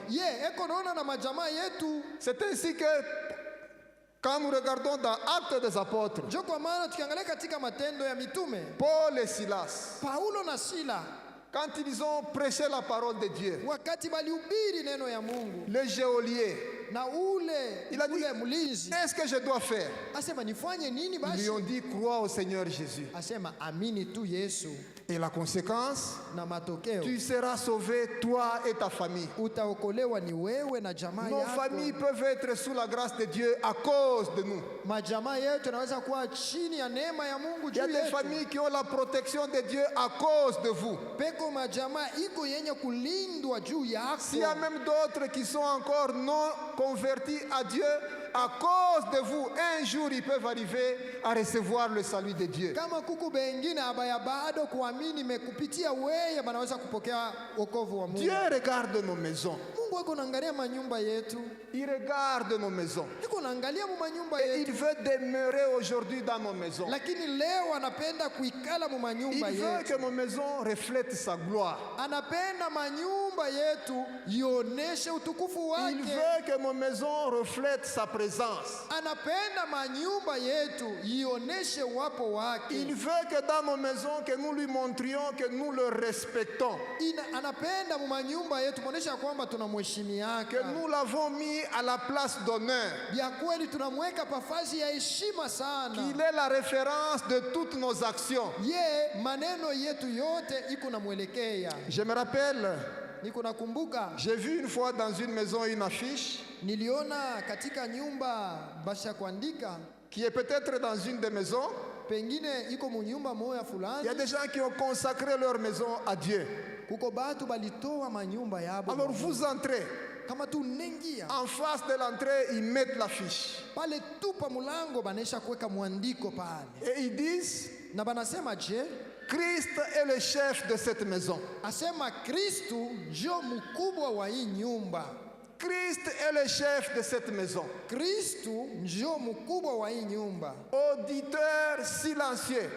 Eko naona na majamaa yetu. C'est ainsi que, quand nous regardons dans Actes des Apôtres, Ndio kwa maana tukiangalia katika matendo ya mitume, Paul et Silas, Paulo na Sila quand ils ont prêché la parole de Dieu, wakati balihubiri neno ya Mungu le geôlier, na ule il a dit, ule mlinzi qu'est-ce que je dois faire? asema nifanye nini Ils basi? lui ont dit, crois au Seigneur Jésus. Asema amini tu Yesu Et la conséquence, na matokeo tu seras sauvé, toi et ta famille. utaokolewa ni wewe na jamaa Nos yako. familles peuvent être sous la grâce de Dieu à cause de nous. Majamaa yetu yanaweza kuwa chini ya neema ya Mungu Il y a juu des yetu. familles qui ont la protection de Dieu à cause de vous. Peko majamaa iko yenye kulindwa juu S'il y a yako. même d'autres qui sont encore non convertis à Dieu, à cause de vous, un jour ils peuvent arriver à recevoir le salut de Dieu. Kama kuku bengine abaya bado kuamini mekupitia weye banaweza kupokea wokovu wa Mungu. Dieu regarde nos maisons. Mungu iko naangalia manyumba yetu. Il regarde nos maisons. Iko naangalia mu manyumba Et il yetu. veut demeurer aujourd'hui dans nos maisons. Lakini leo anapenda kuikala mu Il manyumba veut yetu. que nos maisons reflètent sa gloire. Anapenda manyumba yetu ioneshe utukufu Il wake. veut que nos maisons reflètent sa présence. Anapenda manyumba yetu ioneshe wapo Il wake. veut que dans nos maisons, que nous lui montrions que nous le respectons. Anapenda mu manyumba yetu muonesha kwamba tunamheshimiaka. Que nous l'avons mis à la place d'honneur. Bia kweli tunamweka pafazi ya heshima sana. Qu'il est la référence de toutes nos actions. Ye maneno yetu yote iko namwelekea. Je me rappelle, Niko nakumbuka j'ai vu une fois dans une maison une affiche niliona katika nyumba basha kuandika, qui est peut-être dans une des maisons. pengine iko mu nyumba moya Il y fulani, a des gens qui ont consacré leur maison à Dieu. kuko batu balitoa manyumba yabo. Alors vous entrez. Kama tu nengia En face de l'entrée, ils mettent l'affiche. pale tu pa mulango banesha kuweka mwandiko pale, Et ils disent, na banasema je, Christ est le chef de cette maison. asema Kristu njo mkubwa wa hii nyumba. Christ est le chef de cette maison. Kristu njo mkubwa wa hii nyumba. Auditeur silencieux.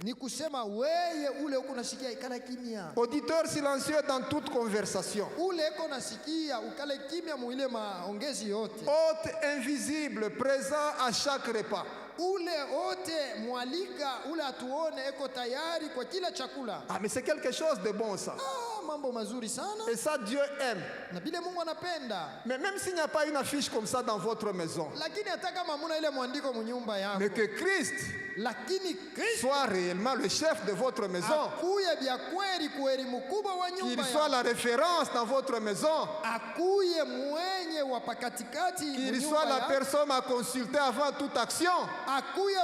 Ni kusema weye ule uko nasikia ikala kimya, Auditeur silencieux dans toute conversation. ule uko nasikia ukale kimya muile maongezi yote, Hôte invisible, présent à chaque repas. ule ote mwalika ule atuone eko tayari kwa kila chakula. Ah, mais c'est quelque chose de bon ça. mambo mazuri sana, Et ça, Dieu aime. na bile Mungu anapenda. Mais même s'il n'y a pas une affiche comme ça dans votre maison, Lakini hata kama hamuna ile mwandiko mnyumba yako, mais que Christ lakini Kristo soit réellement le chef de votre maison, akuye bya kweli kweli mkubwa wa qu'il nyumba soit yako, la référence dans votre maison, akuye mwenye wa pakatikati qu'il mnyumba soit la yako, personne à consulter avant toute action, akuye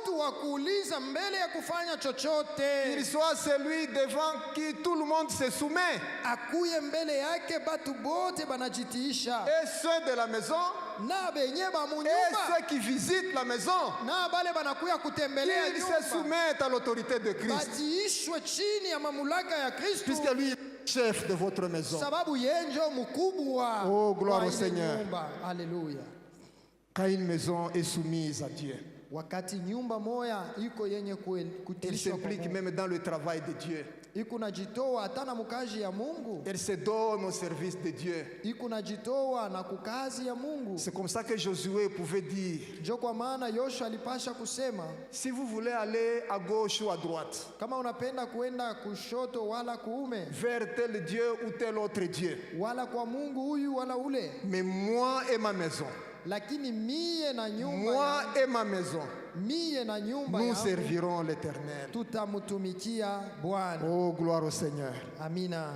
mtu wa kuuliza mbele ya kufanya qu'il chochote, soit celui devant qui tout le monde se soumet. akuye mbele yake batu bote banajitiisha, Et ceux de la maison, na benye ba et munyumba ceux qui visitent la maison, na bale banakuya kutembelea qu'ils se nyumba soumettent à l'autorité de Christ, batiishwe chini ya mamlaka ya Kristo, puisque lui est le chef de votre maison. sababu yenjo mkubwa Oh, gloire wa au ile Seigneur. nyumba. Haleluya. Quand une maison est soumise à Dieu, Wakati nyumba moya iko yenye elle kutilishwa kwa s'implique Mungu, même dans le travail de Dieu. iko najitoa hata na mukazi ya Mungu, Elle se donne au service de Dieu. iko najitoa na kukazi ya Mungu. C'est comme ça que Josué pouvait dire, Njo kwa maana Yoshua alipasha kusema, si vous voulez aller à gauche ou à droite, kama unapenda kuenda kushoto wala kuume, vers tel Dieu ou tel autre Dieu, wala kwa Mungu huyu wala ule, mais moi et ma maison, lakini mie na nyumba moi yangu, et ma maison, mie na nyumba nous yangu servirons l'Éternel. tutamtumikia Bwana. Oh, gloire au Seigneur. Amina.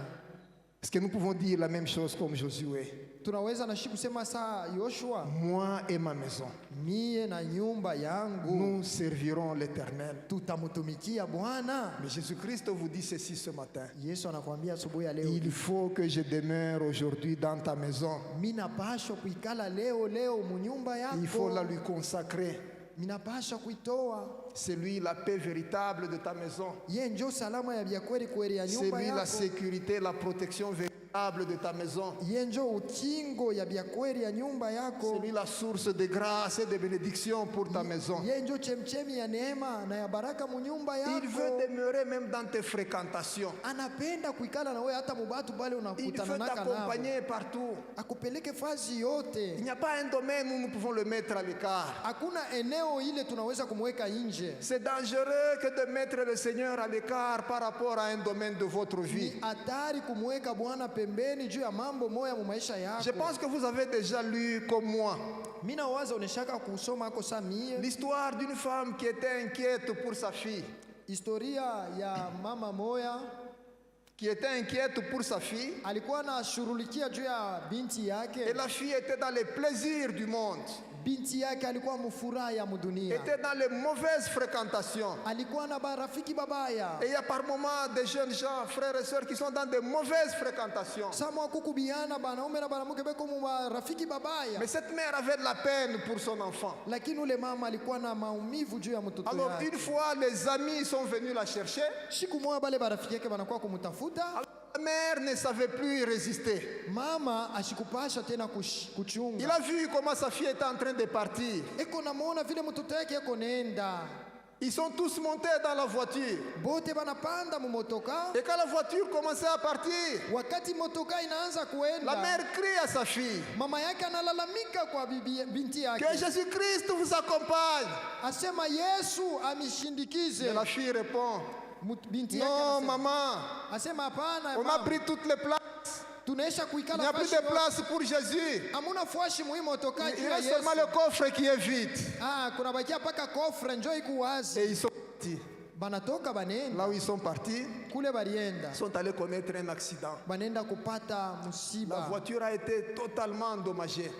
Est-ce que nous pouvons dire la même chose comme Josué? Tunaweza nashi kusema saa Yoshua, Moi et ma maison, mie na nyumba yangu nous servirons l'Éternel. tutamtumikia Bwana. Mais Jésus-Christ vous dit ceci ce matin. Yesu anakuambia asubuhi ya leo, Il faut que je demeure aujourd'hui dans ta maison. minapashwa kuikala leo munyumba Il faut la yako, lui consacrer. minapashwa kuitoa. C'est lui la paix véritable de ta maison. Ye njo salama ya vya kweli kweli ya C'est nyumba lui la yako. sécurité, la protection véritable de ta maison. Ye njo ukingo ya vya kweli ya nyumba C'est yako. lui la source de grâce et de bénédiction pour ta maison. Ye njo chemchemi ya neema na ya baraka munyumba Il veut yako. demeurer même dans tes fréquentations. Anapenda kuikala na wewe hata mubatu bale Il unakutana veut naka nabo, t'accompagner partout. akupeleke fazi Il yote. n'y a pas un domaine où nous pouvons le mettre à l'écart. Hakuna eneo ile tunaweza kumweka nje. C'est dangereux que de mettre le Seigneur à l'écart par rapport à un domaine de votre vie. Ni hatari kumweka Bwana pembeni juu ya mambo moya mu maisha Je yako. pense que vous avez déjà lu comme moi Mimi nawaza unashaka kusoma ako samie l'histoire d'une femme qui était inquiète pour sa fille. historia ya mama moya Qui était inquiète pour sa fille. alikuwa anashughulikia juu ya binti Et yake. la fille était dans les plaisirs du monde. Binti yake alikuwa mfuraha ya mudunia, Était dans les mauvaises fréquentations. alikuwa na barafiki babaya. Et il y a par moments des jeunes gens, frères et sœurs, qui sont dans de mauvaises fréquentations. Samwa kukubiana banaume na banamuke beko mu marafiki babaya. Mais cette mère avait de la peine pour son enfant. Lakini ule mama alikuwa na maumivu juu ya mtoto Alors yake. une fois, les amis sont venus la chercher. Siku moja bale barafiki yake banakuwa kumtafuta, La mère ne savait plus y résister. mama ashikupasha tena Il kuchunga. a vu comment sa fille était en train de partir. Eko namuona vile mtoto yake eko nenda, Ils sont tous montés dans la voiture. bote banapanda mu motoka. Et quand la voiture commençait à partir, Wakati motoka inaanza la kuenda, mère crie à sa fille mama yake analalamika kwa binti que yake, Jésus-Christ vous accompagne. asema Yesu Et amishindikize. la fille répond, Binti yake non anasema, maman, asema hapana on a mama, pris toutes les places. tunaisha Il n'y kuikala a plus fashi de yote. place pour Jésus. Hamuna fuashi muhimu motoka Il juu ya reste seulement Yesu. le coffre qui est vide. Ah, kuna bakia paka kofre njoo iko wazi. Et ils sont partis. Banatoka banenda Là où ils sont partis, kule barienda, ils sont allés commettre un accident. banenda kupata La musiba. voiture a été totalement endommagée.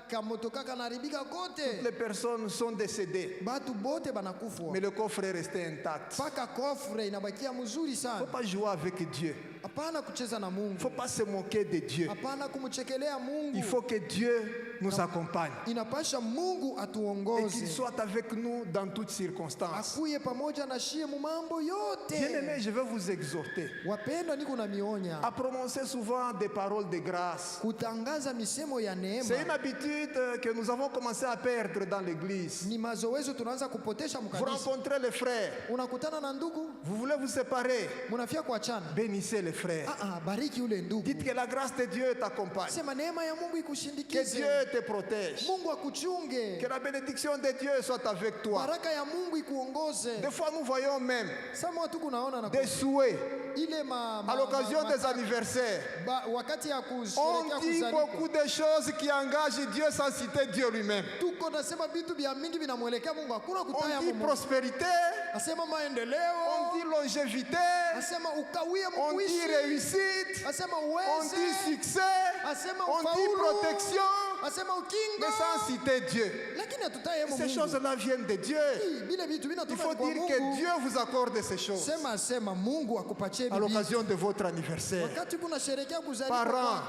Ka motoka kanaribika kote, Les personnes sont décédées. batu bote banakufwa, Mais le coffre est resté intact. paka kofre inabakia mzuri Il ne sana. faut pas jouer avec Dieu. Hapana kucheza na Il ne Mungu, faut pas se moquer de Dieu. hapana kumchekelea Mungu. Il faut que Dieu nous accompagne. Inapasha Mungu Et qu'il atuongoze, soit avec nous dans toutes circonstances. akuye pamoja na shie mu mambo Bien-aimés, yote. je vais vous exhorter Wapendwa, niko na mionya à prononcer souvent des paroles de grâce. kutangaza misemo ya C'est une neema. habitude que nous avons commencé à perdre dans l'église. Ni mazoezi tunaanza kupotesha Vous mkanisa. rencontrez les frères, Unakutana na ndugu, vous voulez vous séparer, munafia kuachana, bénissez les le frère. Bariki ule ndugu. Dites que la grâce de Dieu t'accompagne. Sema neema ya Mungu Que ikushindikize. Dieu te protège. Mungu akuchunge. Que la bénédiction de Dieu soit avec toi. Baraka ya Mungu ikuongoze. Des fois, nous voyons même Sama watu kunaona na des souhaits ile à l'occasion des anniversaires. wakati ya On kusherehekea dit kuzaliwa. beaucoup de choses qui engagent Dieu sans citer Dieu lui-même. Tuko nasema vitu vya mingi vinamwelekea Mungu, hakuna On kutaya dit Mungu. prospérité, Asema on maendeleo, dit longévité, asema ukawie on dit mkuishi, réussite, asema on uweze, dit succès, asema on dit ufaulu, protection, asema mais ukingo, sans citer Dieu. lakini hatutaye Ces Mungu. choses-là viennent de Dieu. Vile vitu Il vinatoka faut kwa dire que Mungu. Dieu vous accorde ces choses Sema Mungu akupatie à bibi. l'occasion de votre anniversaire. Wakati kuna sherekea kuzaliwa Parents,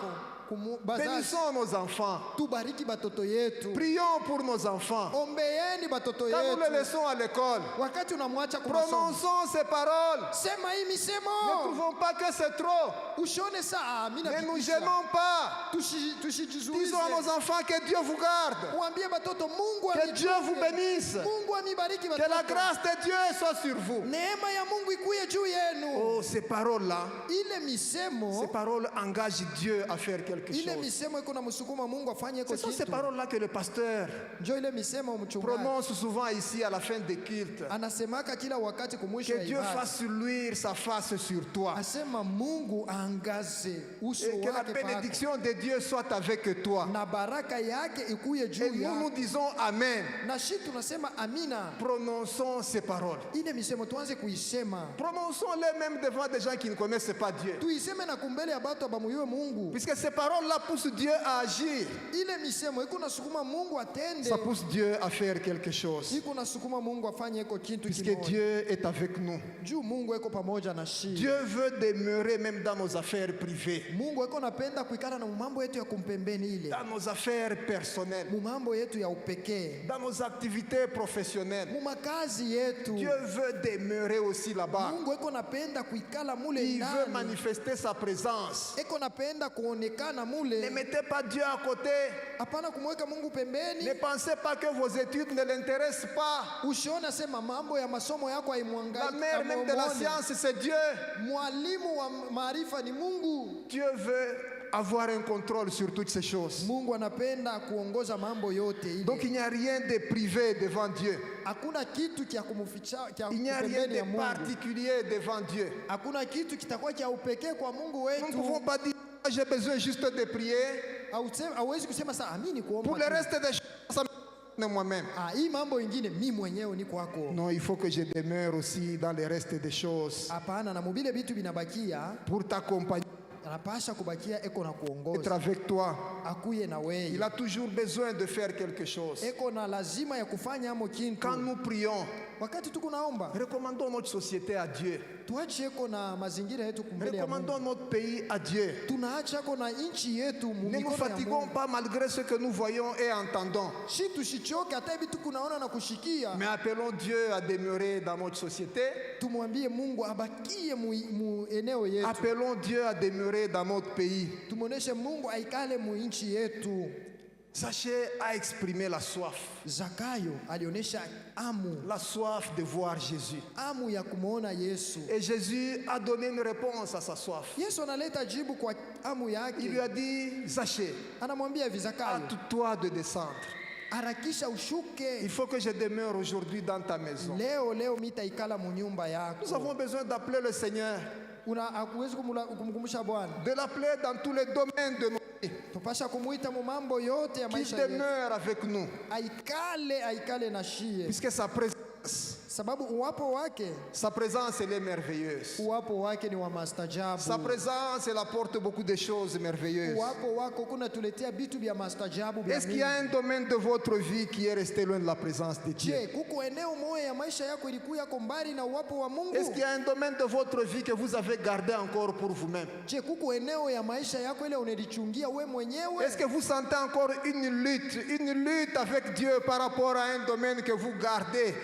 kwako, bazazi, bénissons nos enfants. tubariki batoto yetu. Prions pour nos enfants. Ombeeni batoto Quand nous les yetu. laissons à l'école, Wakati unamwacha kwa masomo. prononçons ces paroles. Sema hii Ne misemo. trouvons pas que c'est trop. Ushone saa mimi Ne nous napitisha. gênons pas. Tushijizuize. Disons à nos enfants que Dieu vous garde. Uambie batoto Mungu Que Dieu vous anichunge. bénisse. Mungu amibariki Que la batoto. grâce de Dieu soit sur vous. Neema ya Mungu ikuye juu yenu. Oh, ces paroles-là, Ile misemo, ces paroles engagent Dieu à faire quelque ile chose. misemo iko na msukuma Mungu afanye iko Ce sont ces kitu. paroles-là que le pasteur Njoo ile misemo mchungaji prononce souvent ici à la fin des cultes. anasemaka kila wakati kumwisho Que ya Dieu ibada. fasse luire sa face sur toi. Asema Mungu aangaze uso Et que la wake pako. bénédiction de Dieu soit avec toi. Na baraka yake ikuye Et juu nous yako. nous disons Amen. Na shi tunasema amina. Prononçons ces paroles. Ile misemo tuanze kuisema. Prononçons-les même devant des gens qui ne connaissent pas Dieu. Tuiseme na kumbele ya batu abamuyue Mungu. Puisque ces paroles-là poussent Dieu à agir. Ile misemo iko nasukuma Mungu atende. Ça pousse Dieu à faire quelque chose. Iko nasukuma Mungu afanye iko kitu Puisque kimoja. Dieu est avec nous. Juu Mungu iko pamoja na shi. Dieu veut demeurer même dans nos affaires privées, Mungu iko napenda kuikala na mambo yetu ya kumpembeni ile. dans nos affaires personnelles, Mambo yetu ya upekee. dans nos activités professionnelles. Mumakazi yetu. Dieu veut demeurer aussi là-bas. Mungu iko napenda kuikala mule Il veut ndani. manifester sa présence. Iko napenda kuonekana Ne mule. mettez pas Dieu à côté. Hapana kumweka Mungu Ne pembeni. pensez pas que vos études ne l'intéressent pas. Usione sema mambo ya masomo yako La haimwangalie. mère même de la science, c'est Dieu. Mwalimu wa maarifa ni Mungu. Dieu veut avoir un contrôle sur toutes ces choses. Mungu anapenda kuongoza mambo yote ile. Donc il n'y a rien de privé devant Dieu. Hakuna kitu kia kumficha kia Il n'y a rien pembeni ya de Mungu. particulier devant Dieu. Hakuna kitu kitakuwa cha upekee kwa Mungu Nous ne pouvons wetu. pas dire j'ai besoin juste de prier. Hauwezi kusema saa amini Pour kuomba. le tu. reste des choses, ça me moi-même. Hii mambo ingine mimi mwenyewe ni kwako. Non, il faut que je demeure aussi dans le reste des choses Hapana, na mubile vitu vinabakia, pour t'accompagner, anapasha kubakia eko na être kuongoza. avec toi. Akuye na Il wewe. a toujours besoin de faire quelque chose. Eko na lazima ya kufanya amo kintu. Quand nous prions, Wakati tuko naomba, recommandons notre société à Dieu. tuache eko na mazingira yetu kumbele ya Mungu. Recommandons notre pays à Dieu. Tunaacha eko na nchi yetu Ne nous mumikono ya fatiguons Mungu. pas malgré ce que nous voyons et entendons. Shi tushichoke hata hivi tukunaona na kushikia. Mais appelons Dieu à demeurer dans notre société. Tumwambie Mungu abakie mu eneo yetu. Appelons Dieu à demeurer dans notre pays. Tumuoneshe Mungu aikale mu nchi yetu. Sachez à exprimer la soif. Zakayo alionyesha amu, La soif de voir Jésus. amu ya kumuona Yesu. Et Jésus a donné une réponse à sa soif. Yesu analeta jibu kwa amu Il lui yake. a dit, Zachée, Anamwambia hivi, Zakayo, hâte-toi de descendre. harakisha ushuke. Il faut que je demeure aujourd'hui dans ta maison. Leo mitaikala mu nyumba Nous yako. avons besoin d'appeler le Seigneur, Hakuwezi kumkumbusha Bwana. de l'appeler dans tous les domaines de nos vies. Tupasha kumuita mu mambo yote ya Qu'il maisha yetu. demeure avec nous. Aikale na shie. Puisque sa présence, Sababu uwapo wake, elle est merveilleuse. uwapo wake ni wa mastajabu. Sa présence, elle apporte beaucoup de choses merveilleuses. Uwapo wako kunatuletea vitu vya mastajabu vya Est-ce qu'il y a un domaine de votre vie qui est resté loin de la présence de Dieu? Je, kuko eneo moja ya maisha yako ilikuwa yako mbali na uwapo wa Mungu? Est-ce qu'il y a un domaine de votre vie que vous avez gardé encore pour vous-même? Je, kuko eneo ya maisha yako ile unalichungia we mwenyewe? Est-ce que vous sentez encore une lutte avec Dieu par rapport à un domaine que vous gardez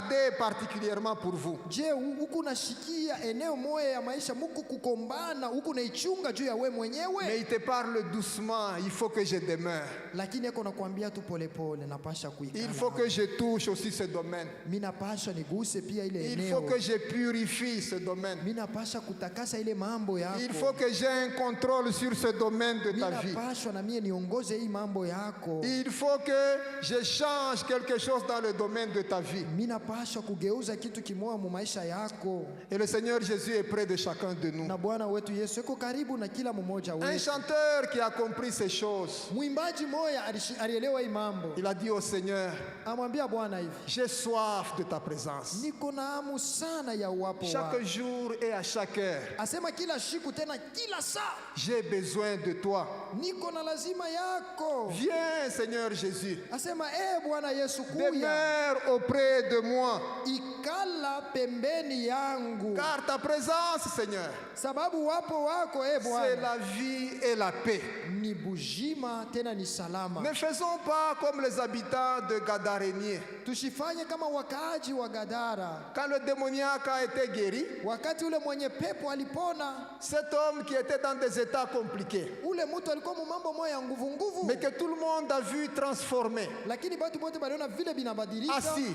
bavardez particulièrement pour vous. Je, huku unashikia eneo moja ya maisha muku kukombana, huku unaichunga juu ya we Mais mwenyewe, il te parle doucement, il faut que je demeure. lakini eko nakwambia tu polepole, napasha kuikala. Il faut que je touche aussi ce domaine. Mimi napasha niguse pia ile Il eneo. faut que je purifie ce domaine. Mimi napasha kutakasa ile mambo yako. Il faut que j'ai un contrôle sur ce domaine de ta Mimi vie. napashwa na mie niongoze hii mambo yako. Il faut que je change quelque chose dans le domaine de ta vie. Mimi napashwa kugeuza kitu kimoja mu maisha yako. Et le Seigneur Jésus est près de chacun de nous. Na Bwana wetu Yesu yuko karibu na kila mmoja Un wetu. chanteur qui a compris ces choses, Mwimbaji moja alielewa hii mambo. il a dit au Seigneur, Amwambia Bwana hivi, j'ai soif de ta présence. niko na hamu sana ya uwapo Chaque wako. jour et à chaque heure, Asema kila siku tena kila saa j'ai besoin de toi. niko na lazima yako. Viens, Seigneur Jésus. Asema Bwana Yesu, kuya Demeure auprès de moi. ikala pembeni yangu, Car ta présence, Seigneur, sababu wapo wako c'est Bwana la vie et la paix. ni bujima tena ni salama. Ne faisons pas comme les habitants de Gadarénier. Tusifanye kama wakaaji wa Gadara. Quand le démoniaque a été guéri, Wakati ule mwenye pepo alipona, cet homme qui était dans des états compliqués, ule mtu alikuwa mu mambo moya ya nguvu nguvu, mais que tout le monde a vu transformé, lakini batu bote baliona vile binabadilika. assis,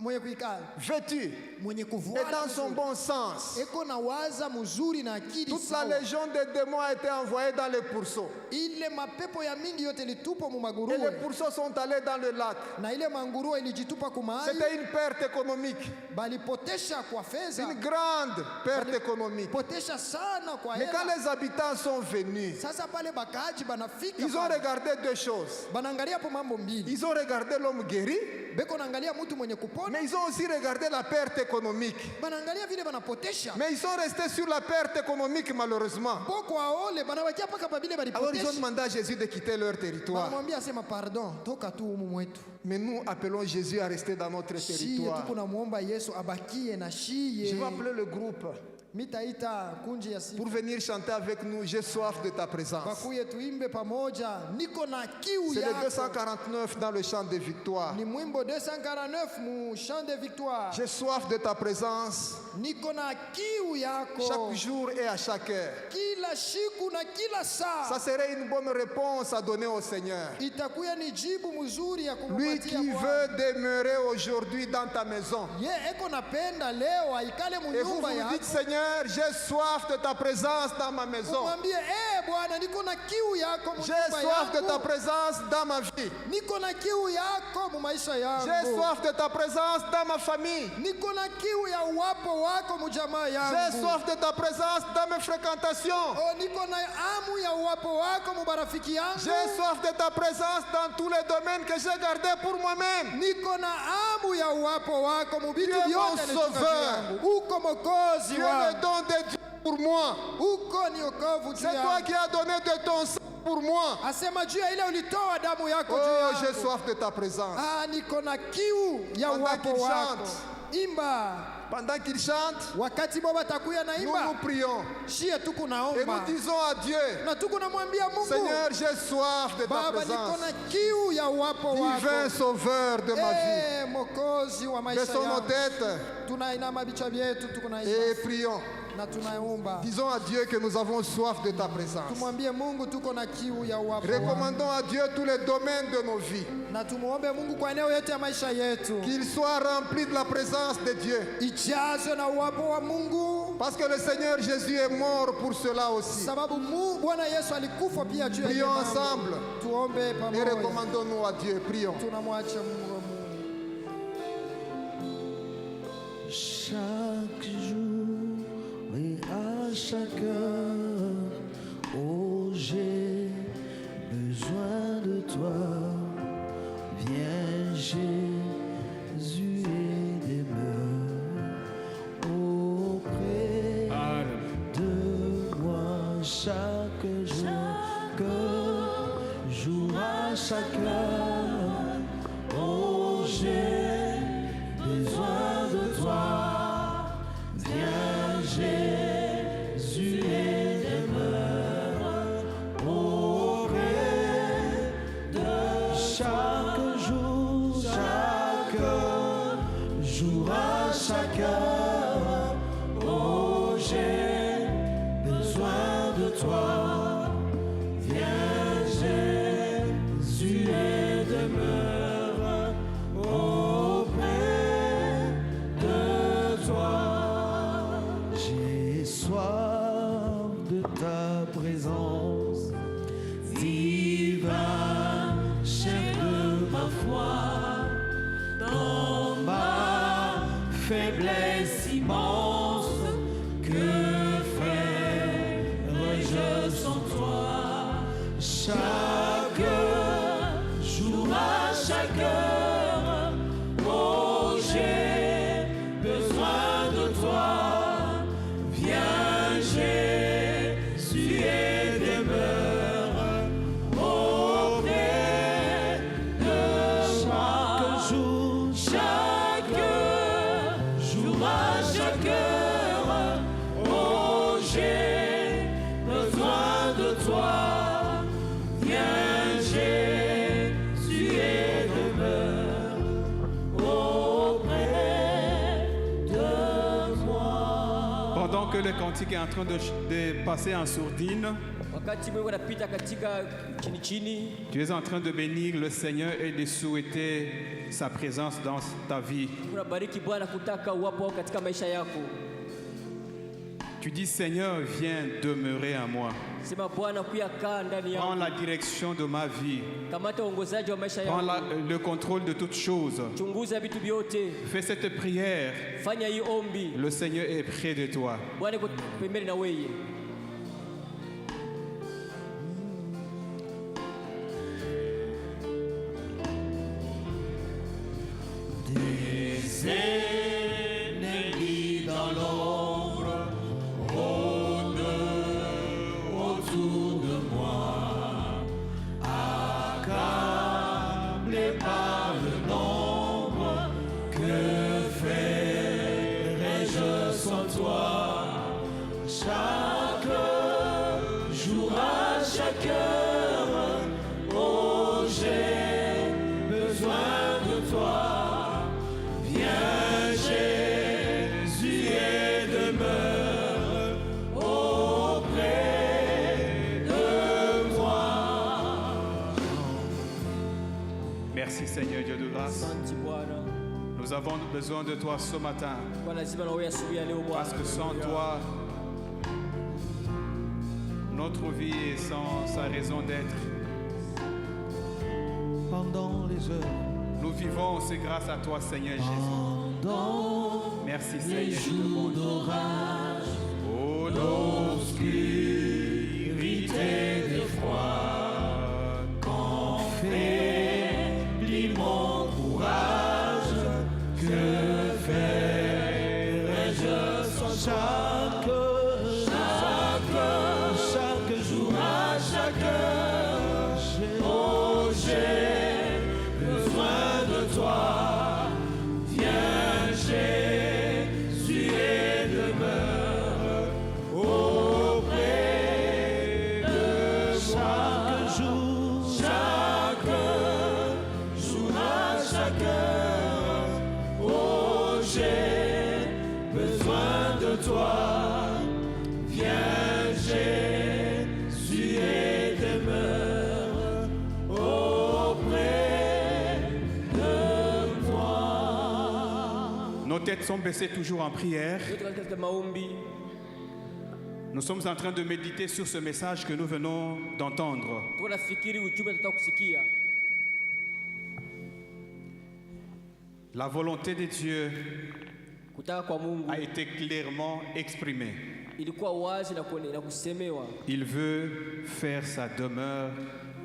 Mwenye kuikala, vêtu, mwenye et kuvuana dans son mzuri. bon sens. Eko na waza mzuri na akili Toute la sawa. légion des démons a été envoyée dans les pourceaux. Ile mapepo ya mingi yote ilitupwa mu Et les maguruwe, pourceaux sont allés dans le lac. na ile manguruwe ilijitupa kumai, C'était une perte économique, balipotesha kwa fedha, une grande perte économique. potesha sana kwa Mais quand hela. les habitants sont venus, Sasa pale bakaaji banafika, ils ont pale, regardé deux choses. banaangalia po mambo mbili, Ils ont regardé l'homme guéri, beko naangalia mtu mwenye kupona, mais ils ont aussi regardé la perte économique. banaangalia vile banapotesha. Mais ils sont restés sur la perte économique malheureusement. Boko aole banawakia paka babile Alors ils ont balipotesha. demandé à Jésus de quitter leur territoire. Banamwambia asema pardon, toka tu humu mwetu. Mais nous appelons Jésus à rester dans notre Shie territoire. tuko namuomba Yesu abakie na shie. Je vais appeler le groupe Mitaita kunji ya sifa. pour venir chanter avec nous. J'ai soif de ta présence. Bakuye tuimbe pamoja. Niko na kiu C'est le yako. 249 dans le chant de victoire. Ni mwimbo 249 mu chant de victoire. J'ai soif de ta présence Niko na kiu yako. chaque jour et à chaque heure. Kila siku na kila Ça saa. serait une bonne réponse à donner au Seigneur. Itakuya ni jibu mzuri ya Lui kumupatia qui Bwana. veut demeurer aujourd'hui dans ta maison. Ye eko napenda leo aikale mu Et vous nyumba vous yako. dites, Seigneur, j'ai soif de ta présence dans ma maison. Umwambie Bwana, niko na kiu yako mu J'ai nyumba soif de ta yangu. présence dans ma vie. Niko na kiu yako mu maisha yangu. J'ai soif de ta présence dans ma famille. Niko na kiu ya uwapo wako mu jamaa J'ai yangu. soif de ta présence dans mes fréquentations. Oh, niko na amu ya uwapo wako mu barafiki yangu. J'ai soif de ta présence dans tous les domaines que j'ai gardés pour moi-même. Niko na amu ya uwapo wako mu vitu Tu es mon vyote sauveur. yangu. Uko mokozi Tu es le wangu. don de Dieu pour moi. Uko ni okovu juu C'est toi yangu. qui as donné de ton sang pour moi. Asema juu ya ile ulitoa damu yako juu Oh, j'ai yangu. soif de ta présence. Niko na kiu ya Pendant uwapo qu'il wako. chante. Imba. Pendant qu'il chante, Wakati Baba takuya na nous imba. nous prions. Shie tuku Et nous naomba. disons à Dieu, Na tuku namwambia Mungu. Seigneur, j'ai soif de ta Baba, niko présence. na kiu ya uwapo Divin wako. sauveur de ma vie. Mokozi wa maisha Baissons nos yangu. têtes Tunainama vichwa vyetu tukunaimba et prions. na tunaomba. Disons à Dieu que nous avons soif de ta présence. Tumwambie Mungu tuko na kiu ya uwapo wako. Recommandons à Dieu tous les domaines de nos vies. Na tumuombe Mungu kwa eneo yote ya maisha yetu. Qu'ils soient remplis de la présence de Dieu. Ijazwe na uwapo wa Mungu. Parce que le Seigneur Jésus est mort pour cela aussi. Sababu Bwana Yesu alikufa pia juu ya ile Prions mambo. ensemble. Tuombe Et pamoja. recommandons-nous à Dieu. Prions. Tunamwacha Mungu. Chaque jour et à chaque heure, oh j'ai besoin de toi. Viens Jésus et demeure auprès de moi chaque jour à chaque heure. Oh j'ai besoin de toi. Viens Jésus et demeure auprès de chaque jour faiblesse immense, que ferais-je sans toi? Chaque jour à chaque heure, oh j'ai besoin de toi. Viens Jésus et demeure auprès de moi. Chaque jour à chaque heure, oh j'ai besoin de toi. Viens Jésus et demeure auprès de moi. Pendant que le cantique est en train de passer en sourdine, Wakati Mungu anapita katika chini chini, tu es en train de bénir le Seigneur et de souhaiter sa présence dans ta vie. unabariki Bwana kutaka uwapo katika maisha yako. Tu dis, Seigneur, viens demeurer en moi. Sema Bwana kuya kaa ndani Prends yangu. la direction de ma vie. Kamata uongozaji wa maisha Prends yangu. le contrôle de toutes choses. Chunguza vitu vyote. Fais cette prière. Fanya hii ombi. Le Seigneur est près de toi. Bwana yuko pembeni na wewe. Des ennemis dans l'ombre rôdent autour de moi, accablé par le nombre. Que ferais-je sans toi? Chaque jour à chaque heure, oh j'ai besoin de toi. Viens Jésus et demeure auprès de moi. Merci Seigneur Dieu de grâce. Asante Bwana. Nous avons besoin de toi ce matin. Kwa lazima na wewe asubuhi ya leo Bwana. Parce que sans toi, notre vie est sans sa raison d'être. Pendant les heures, Nous vivons, c'est grâce à toi Seigneur Jésus. pendant Merci les Seigneur. jours d'orage, Oh l'obscurité de froid, quand faiblit mon courage, que ferais-je sans chaque jour à chaque heure, oh j'ai besoin de toi. Viens Jésus et demeure auprès de moi. Chaque jour à chaque heure, oh j'ai besoin de toi. Viens Jésus et demeure auprès de moi. Nos têtes sont baissées toujours en prière. Yote katika maombi. Nous sommes en train de méditer sur ce message que nous venons d'entendre. Tunafikiri ujumbe tutaka kusikia. La volonté de Dieu Kutaka kwa Mungu a été clairement exprimée. ilikuwa wazi na kusemewa. Il veut faire sa demeure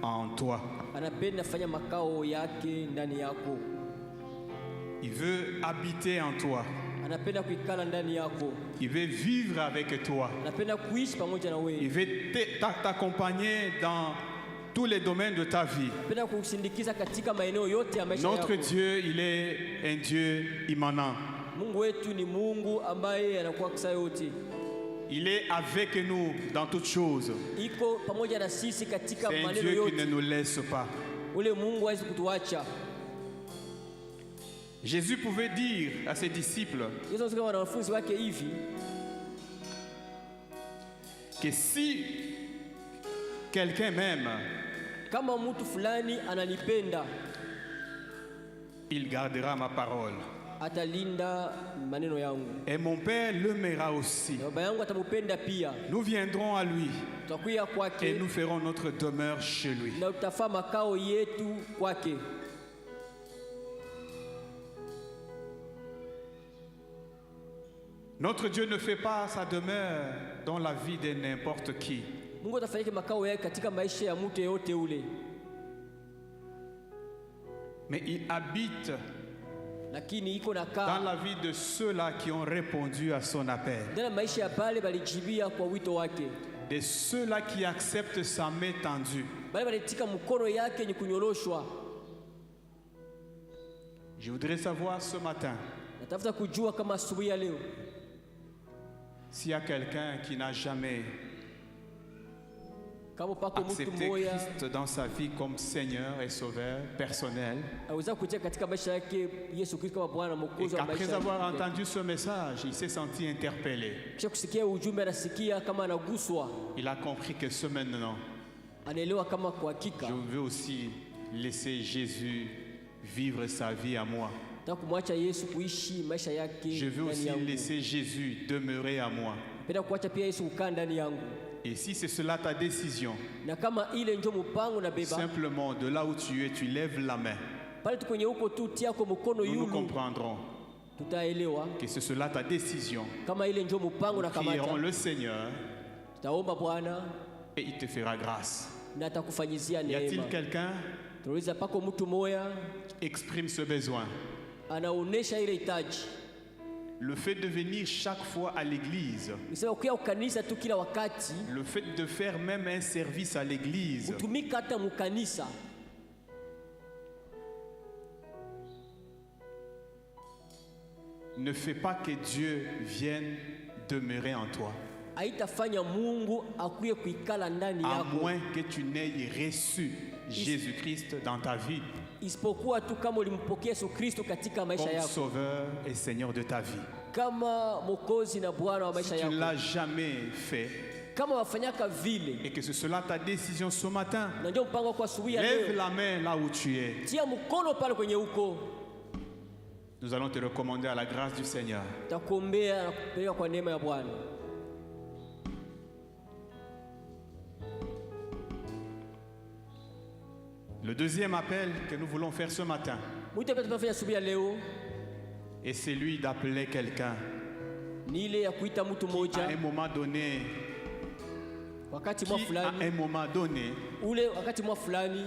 en toi. Anapenda fanya makao yake ndani yako. Il veut habiter en toi. Anapenda kuikala ndani yako. Il veut vivre avec toi. Anapenda kuishi pamoja na Il wewe. veut t'accompagner dans tous les domaines de ta vie. Anapenda kukusindikiza katika maeneo yote ya maisha yako. Notre Dieu, il est un Dieu immanent. Mungu wetu ni Mungu ambaye anakuwa kisa yote. Il est avec nous dans toutes choses. Iko pamoja na sisi katika C'est un maneno Dieu qui ne yote. nous laisse pas. Ule Mungu hawezi kutuacha. Jésus pouvait dire à ses disciples Yesu anasema wanafunzi wake hivi, que si quelqu'un m'aime, kama mtu fulani ananipenda, il gardera ma parole. atalinda maneno yangu. Et mon Père l'aimera aussi. Na baba yangu atamupenda pia. Nous viendrons à lui Tutakuya et kwake nous ferons notre demeure chez lui. na tutafaa makao yetu kwake. Notre Dieu ne fait pas sa demeure dans la vie de n'importe qui. Mungu atafanyike makao yake katika maisha ya mtu yeyote ule, Mais il habite lakini iko na dans kaa la vie de ceux-là qui ont répondu à son appel. ndani ya maisha ya pale balijibia kwa wito wake, De ceux-là qui acceptent sa main tendue. bali balitika mkono yake yenye kunyoroshwa. Je voudrais savoir ce matin Natafuta kujua kama asubuhi ya leo s'il y a quelqu'un qui n'a jamais kama pako mtu accepté mmoja Christ dans sa vie comme Seigneur et Sauveur personnel, aweza kutia katika maisha yake Yesu Kristo kama Bwana et Mwokozi wa maisha qu'après avoir yake. entendu ce message, il s'est senti interpellé. Kisha kusikia ujumbe, anasikia kama anaguswa, Il a compris que ce maintenant, anaelewa kama kwa hakika je veux aussi laisser Jésus vivre sa vie à moi. nataka kumwacha Yesu kuishi maisha yake Je veux ndani aussi yangu. laisser Jésus demeurer à moi. Napenda kuacha pia Yesu kukaa ndani yangu, Et si c'est cela ta décision, na kama ile ndio mpango na beba simplement de là où tu es, tu lèves la main. pale tu kwenye huko tu tiako mkono Nous nous yulu, comprendrons tutaelewa que c'est cela ta décision. kama ile ndio mpango na Nous prierons kamata. le Seigneur Tutaomba Bwana et il te fera grâce. na atakufanyizia Y a-t-il neema. quelqu'un Tunauliza pako mtu moya qui exprime ce besoin? anaonesha ile hitaji, Le fait de venir chaque fois à l'église, nisema ukia ukanisa tu kila wakati, le fait de faire même un service à l'église, utumika hata mukanisa, ne fait pas que Dieu vienne demeurer en toi, haitafanya Mungu akuye kuikala ndani à yako, moins que tu n'aies reçu Jésus-Christ dans ta vie isipokuwa tu kama ulimpokea Yesu Kristo katika maisha comme yako Sauveur et Seigneur de ta vie. kama Mwokozi na Bwana wa Si maisha tu ne yako. l'as jamais fait Kama wafanyaka vile et que c'est cela ta décision ce matin, na ndio mpango kwa asubuhi ya lève leo, la main là où tu es. tia mkono pale kwenye huko, Nous allons te recommander à la grâce du Seigneur. takuombea na kupeleka kwa neema ya Bwana. Le deuxième appel que nous voulons faire ce matin Mwito pia tunafanya asubuhi ya leo est celui d'appeler quelqu'un ni ile ya kuita mtu à mmoja un moment donné, wakati mwa qui à fulani un moment donné, ule, wakati mwa fulani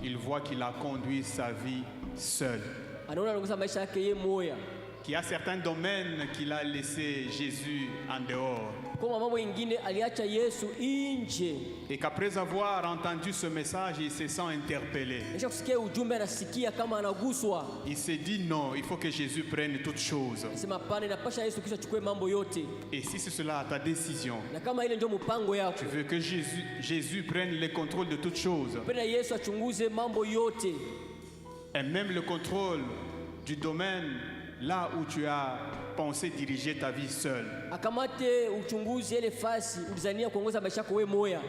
il voit qu'il a conduit sa vie seul, anaona anaongoza maisha yake yeye moya, qu'il y a certains domaines qu'il a laissé Jésus en dehors, kwa mambo mengine aliacha Yesu nje. et qu'après avoir entendu ce message, il se sent interpellé. Kisha kusikia ujumbe, anasikia kama anaguswa, Il s'est dit non, il faut que Jésus prenne toutes choses. sema pana, inapasha Yesu kisha chukue mambo yote, Et si c'est cela ta décision, na kama ile ndio mpango yako, tu veux que Jésus prenne le contrôle de toutes choses, penda Yesu achunguze mambo yote, et même le contrôle du domaine là où tu as pensé diriger ta vie seul. akamate uchunguzi ile fasi ulizania kuongoza maisha yako wewe moya.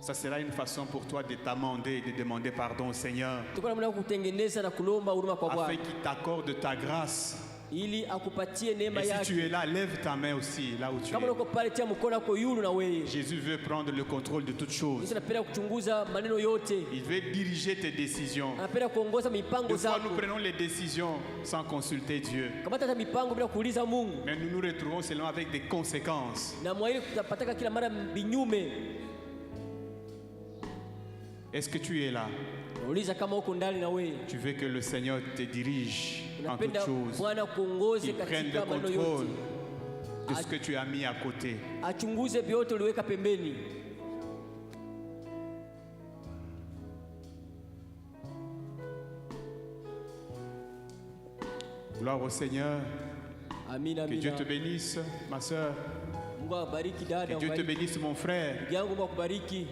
Ça sera une façon pour toi de t'amender et de demander pardon au Seigneur, Tukana mna kutengeneza na kulomba huruma kwa afin Bwana qu'il t'accorde ta grâce. ili akupatie neema Et si tu es yake. là, lève ta main aussi, là où tu Kama es. uko pale, tia mkono wako yulu na wewe. Jésus veut prendre le contrôle de toutes choses. Yesu anapenda kuchunguza maneno yote, Il veut diriger tes décisions. anapenda kuongoza mipango Des fois, zako. nous prenons les décisions sans consulter Dieu. Kamata hata mipango bila kuuliza Mungu, Mais nous nous retrouvons seulement avec des conséquences. na mwaili tutapataka kila mara binyume. Est-ce que tu es là? Nauliza kama uko ndani na wewe Tu veux que le Seigneur te dirige en toutes unapenda choses. Bwana kuongoze Il prenne le katika maneno contrôle yote, de ce que tu as mis à côté. achunguze vyote uliweka pembeni. Gloire au Seigneur. Amina, Que Dieu amina. te bénisse, ma soeur. Mungu akubariki dada, Que Dieu te akubariki. bénisse, mon frère. Ndugu yangu, Mungu akubariki.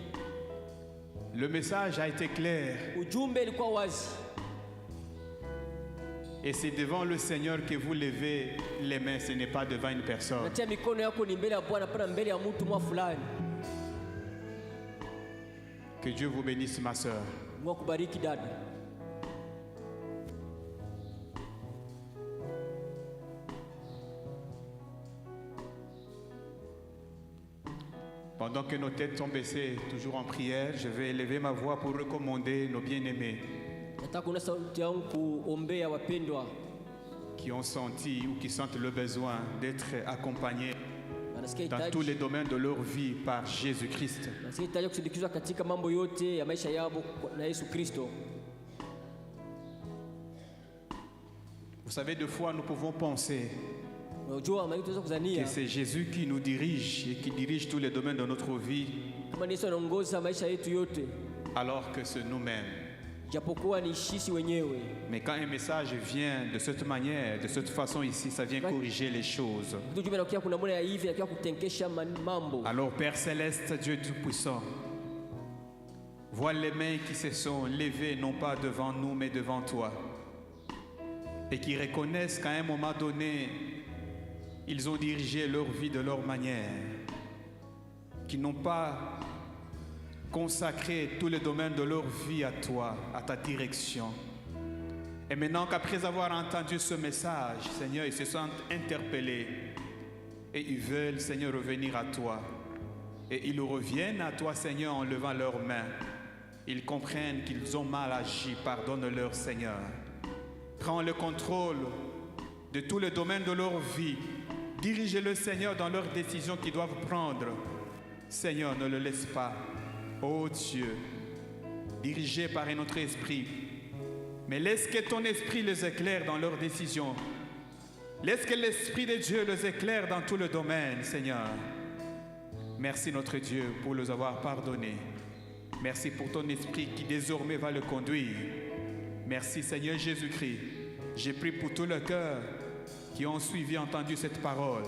Le message a été clair. Ujumbe ilikuwa wazi, Et c'est devant le Seigneur que vous levez les mains, ce n'est pas devant une personne. natia mikono yako ni mbele ya Bwana, pana mbele ya mtu mwa fulani. Que Dieu vous bénisse, ma soeur. Mungu akubariki dada. Pendant que nos têtes sont baissées, toujours en prière, je vais élever ma voix pour recommander nos bien-aimés. Nataka kuna sauti yangu kuombea wapendwa. qui ont senti ou qui sentent le besoin d'être accompagnés wanasikia dans tous les domaines de leur vie par Jésus-Christ. hitaji kusindikizwa katika mambo yote ya maisha yao na Yesu Kristo. Vous savez, deux fois nous pouvons penser Unajua mara tunaweza kuzania que c'est Jésus qui nous dirige et qui dirige tous les domaines de notre vie, kama Yesu anaongoza maisha yetu yote, alors que c'est nous-mêmes. japokuwa ni sisi wenyewe. Mais quand un message vient de cette manière, de cette façon ici, ça vient corriger les choses. Ujumbe unakuja kuna namna ya hivi, unakuja kutenkesha mambo. Alors Père Céleste, Dieu Tout-Puissant, vois les mains qui se sont levées non pas devant nous mais devant toi, et qui reconnaissent qu'à un moment donné, ils ont dirigé leur vie de leur manière, qui n'ont pas consacré tous les domaines de leur vie à toi, à ta direction. Et maintenant qu'après avoir entendu ce message, Seigneur, ils se sentent interpellés et ils veulent, Seigneur, revenir à toi. Et ils reviennent à toi, Seigneur, en levant leurs mains. Ils comprennent qu'ils ont mal agi. Pardonne-leur, Seigneur. Prends le contrôle de tous les domaines de leur vie. Dirige-le, Seigneur, dans leurs décisions qu'ils doivent prendre. Seigneur, ne le laisse pas. Oh Dieu, dirigé par un autre esprit, mais laisse que ton esprit les éclaire dans leurs décisions. Laisse que l'esprit de Dieu les éclaire dans tout le domaine, Seigneur. Merci notre Dieu pour les avoir pardonnés. Merci pour ton esprit qui désormais va le conduire. Merci Seigneur Jésus-Christ. J'ai prié pour tout le cœur qui ont suivi, entendu cette parole.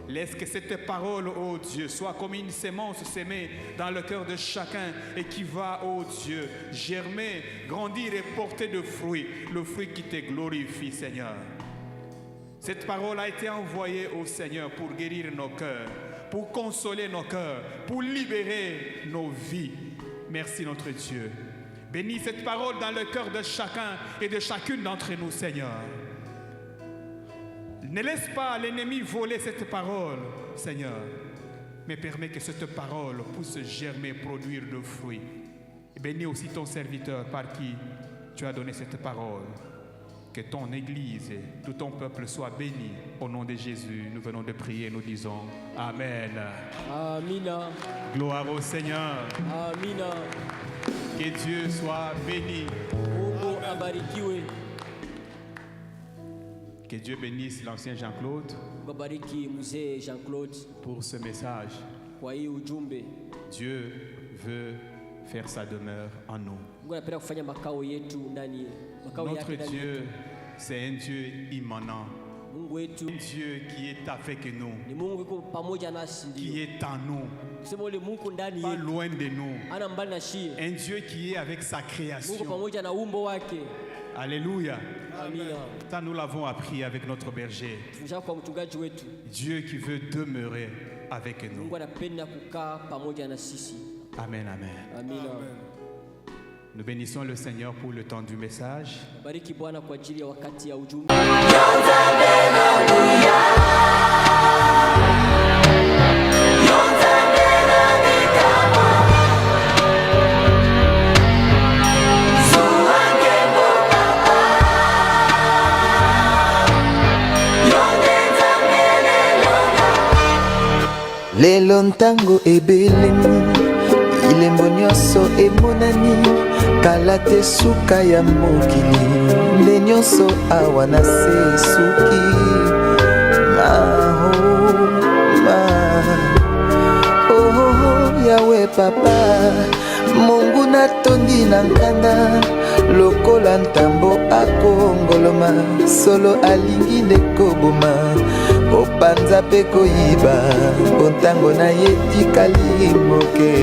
Laisse que cette parole, oh Dieu, soit comme une sémence sémée dans le cœur de chacun et qui va, oh Dieu, germer, grandir et porter de fruits, le fruit qui te glorifie, Seigneur. Cette parole a été envoyée au Seigneur pour guérir nos cœurs, pour consoler nos cœurs, pour libérer nos vies. Merci notre Dieu. Bénis cette parole dans le cœur de chacun et de chacune d'entre nous, Seigneur. Ne laisse pas l'ennemi voler cette parole, Seigneur, mais permets que cette parole puisse germer, produire de fruits. Bénis aussi ton serviteur par qui tu as donné cette parole. Que ton Église et tout ton peuple soit béni. Au nom de Jésus, nous venons de prier, nous disons Amen. Amina. Gloire au Seigneur. Amina. Que Dieu soit béni. Mungu abarikiwe. Que Dieu bénisse l'ancien Jean-Claude Babariki mzee Jean-Claude pour ce message. kwa hii ujumbe. Dieu veut faire sa demeure en nous. Mungu anapenda kufanya makao yetu ndani, makao yake Notre ndani Dieu, yetu. c'est un Dieu immanent. Mungu wetu Un Dieu qui est avec nous, ni Mungu yuko pamoja nasi, qui ndio est en nous, kusema ule Mungu ndani pas yetu, loin de nous. ana mbali na shie. Un Dieu qui est avec sa Mungu création. pamoja na umbo wake. Alléluia. Amina. Ça, nous l'avons appris avec notre berger. Tunashaka kwa mchungaji wetu. Dieu qui veut demeurer avec nous. Mungu anapenda kukaa pamoja na sisi. Amen, amen. Amina. Nous bénissons le Seigneur pour le temps du message. Bariki Bwana kwa ajili ya wakati ya ujumbe. Lelo ntango ebele ilembo nyonso emonani kala te suka ya mokili nde nyonso awa na se suki oh yawe papa Mungu natondi na nkanda lokola ntambo akongoloma solo alingi nde koboma opanza pe koyiba ontango na ye tikali moke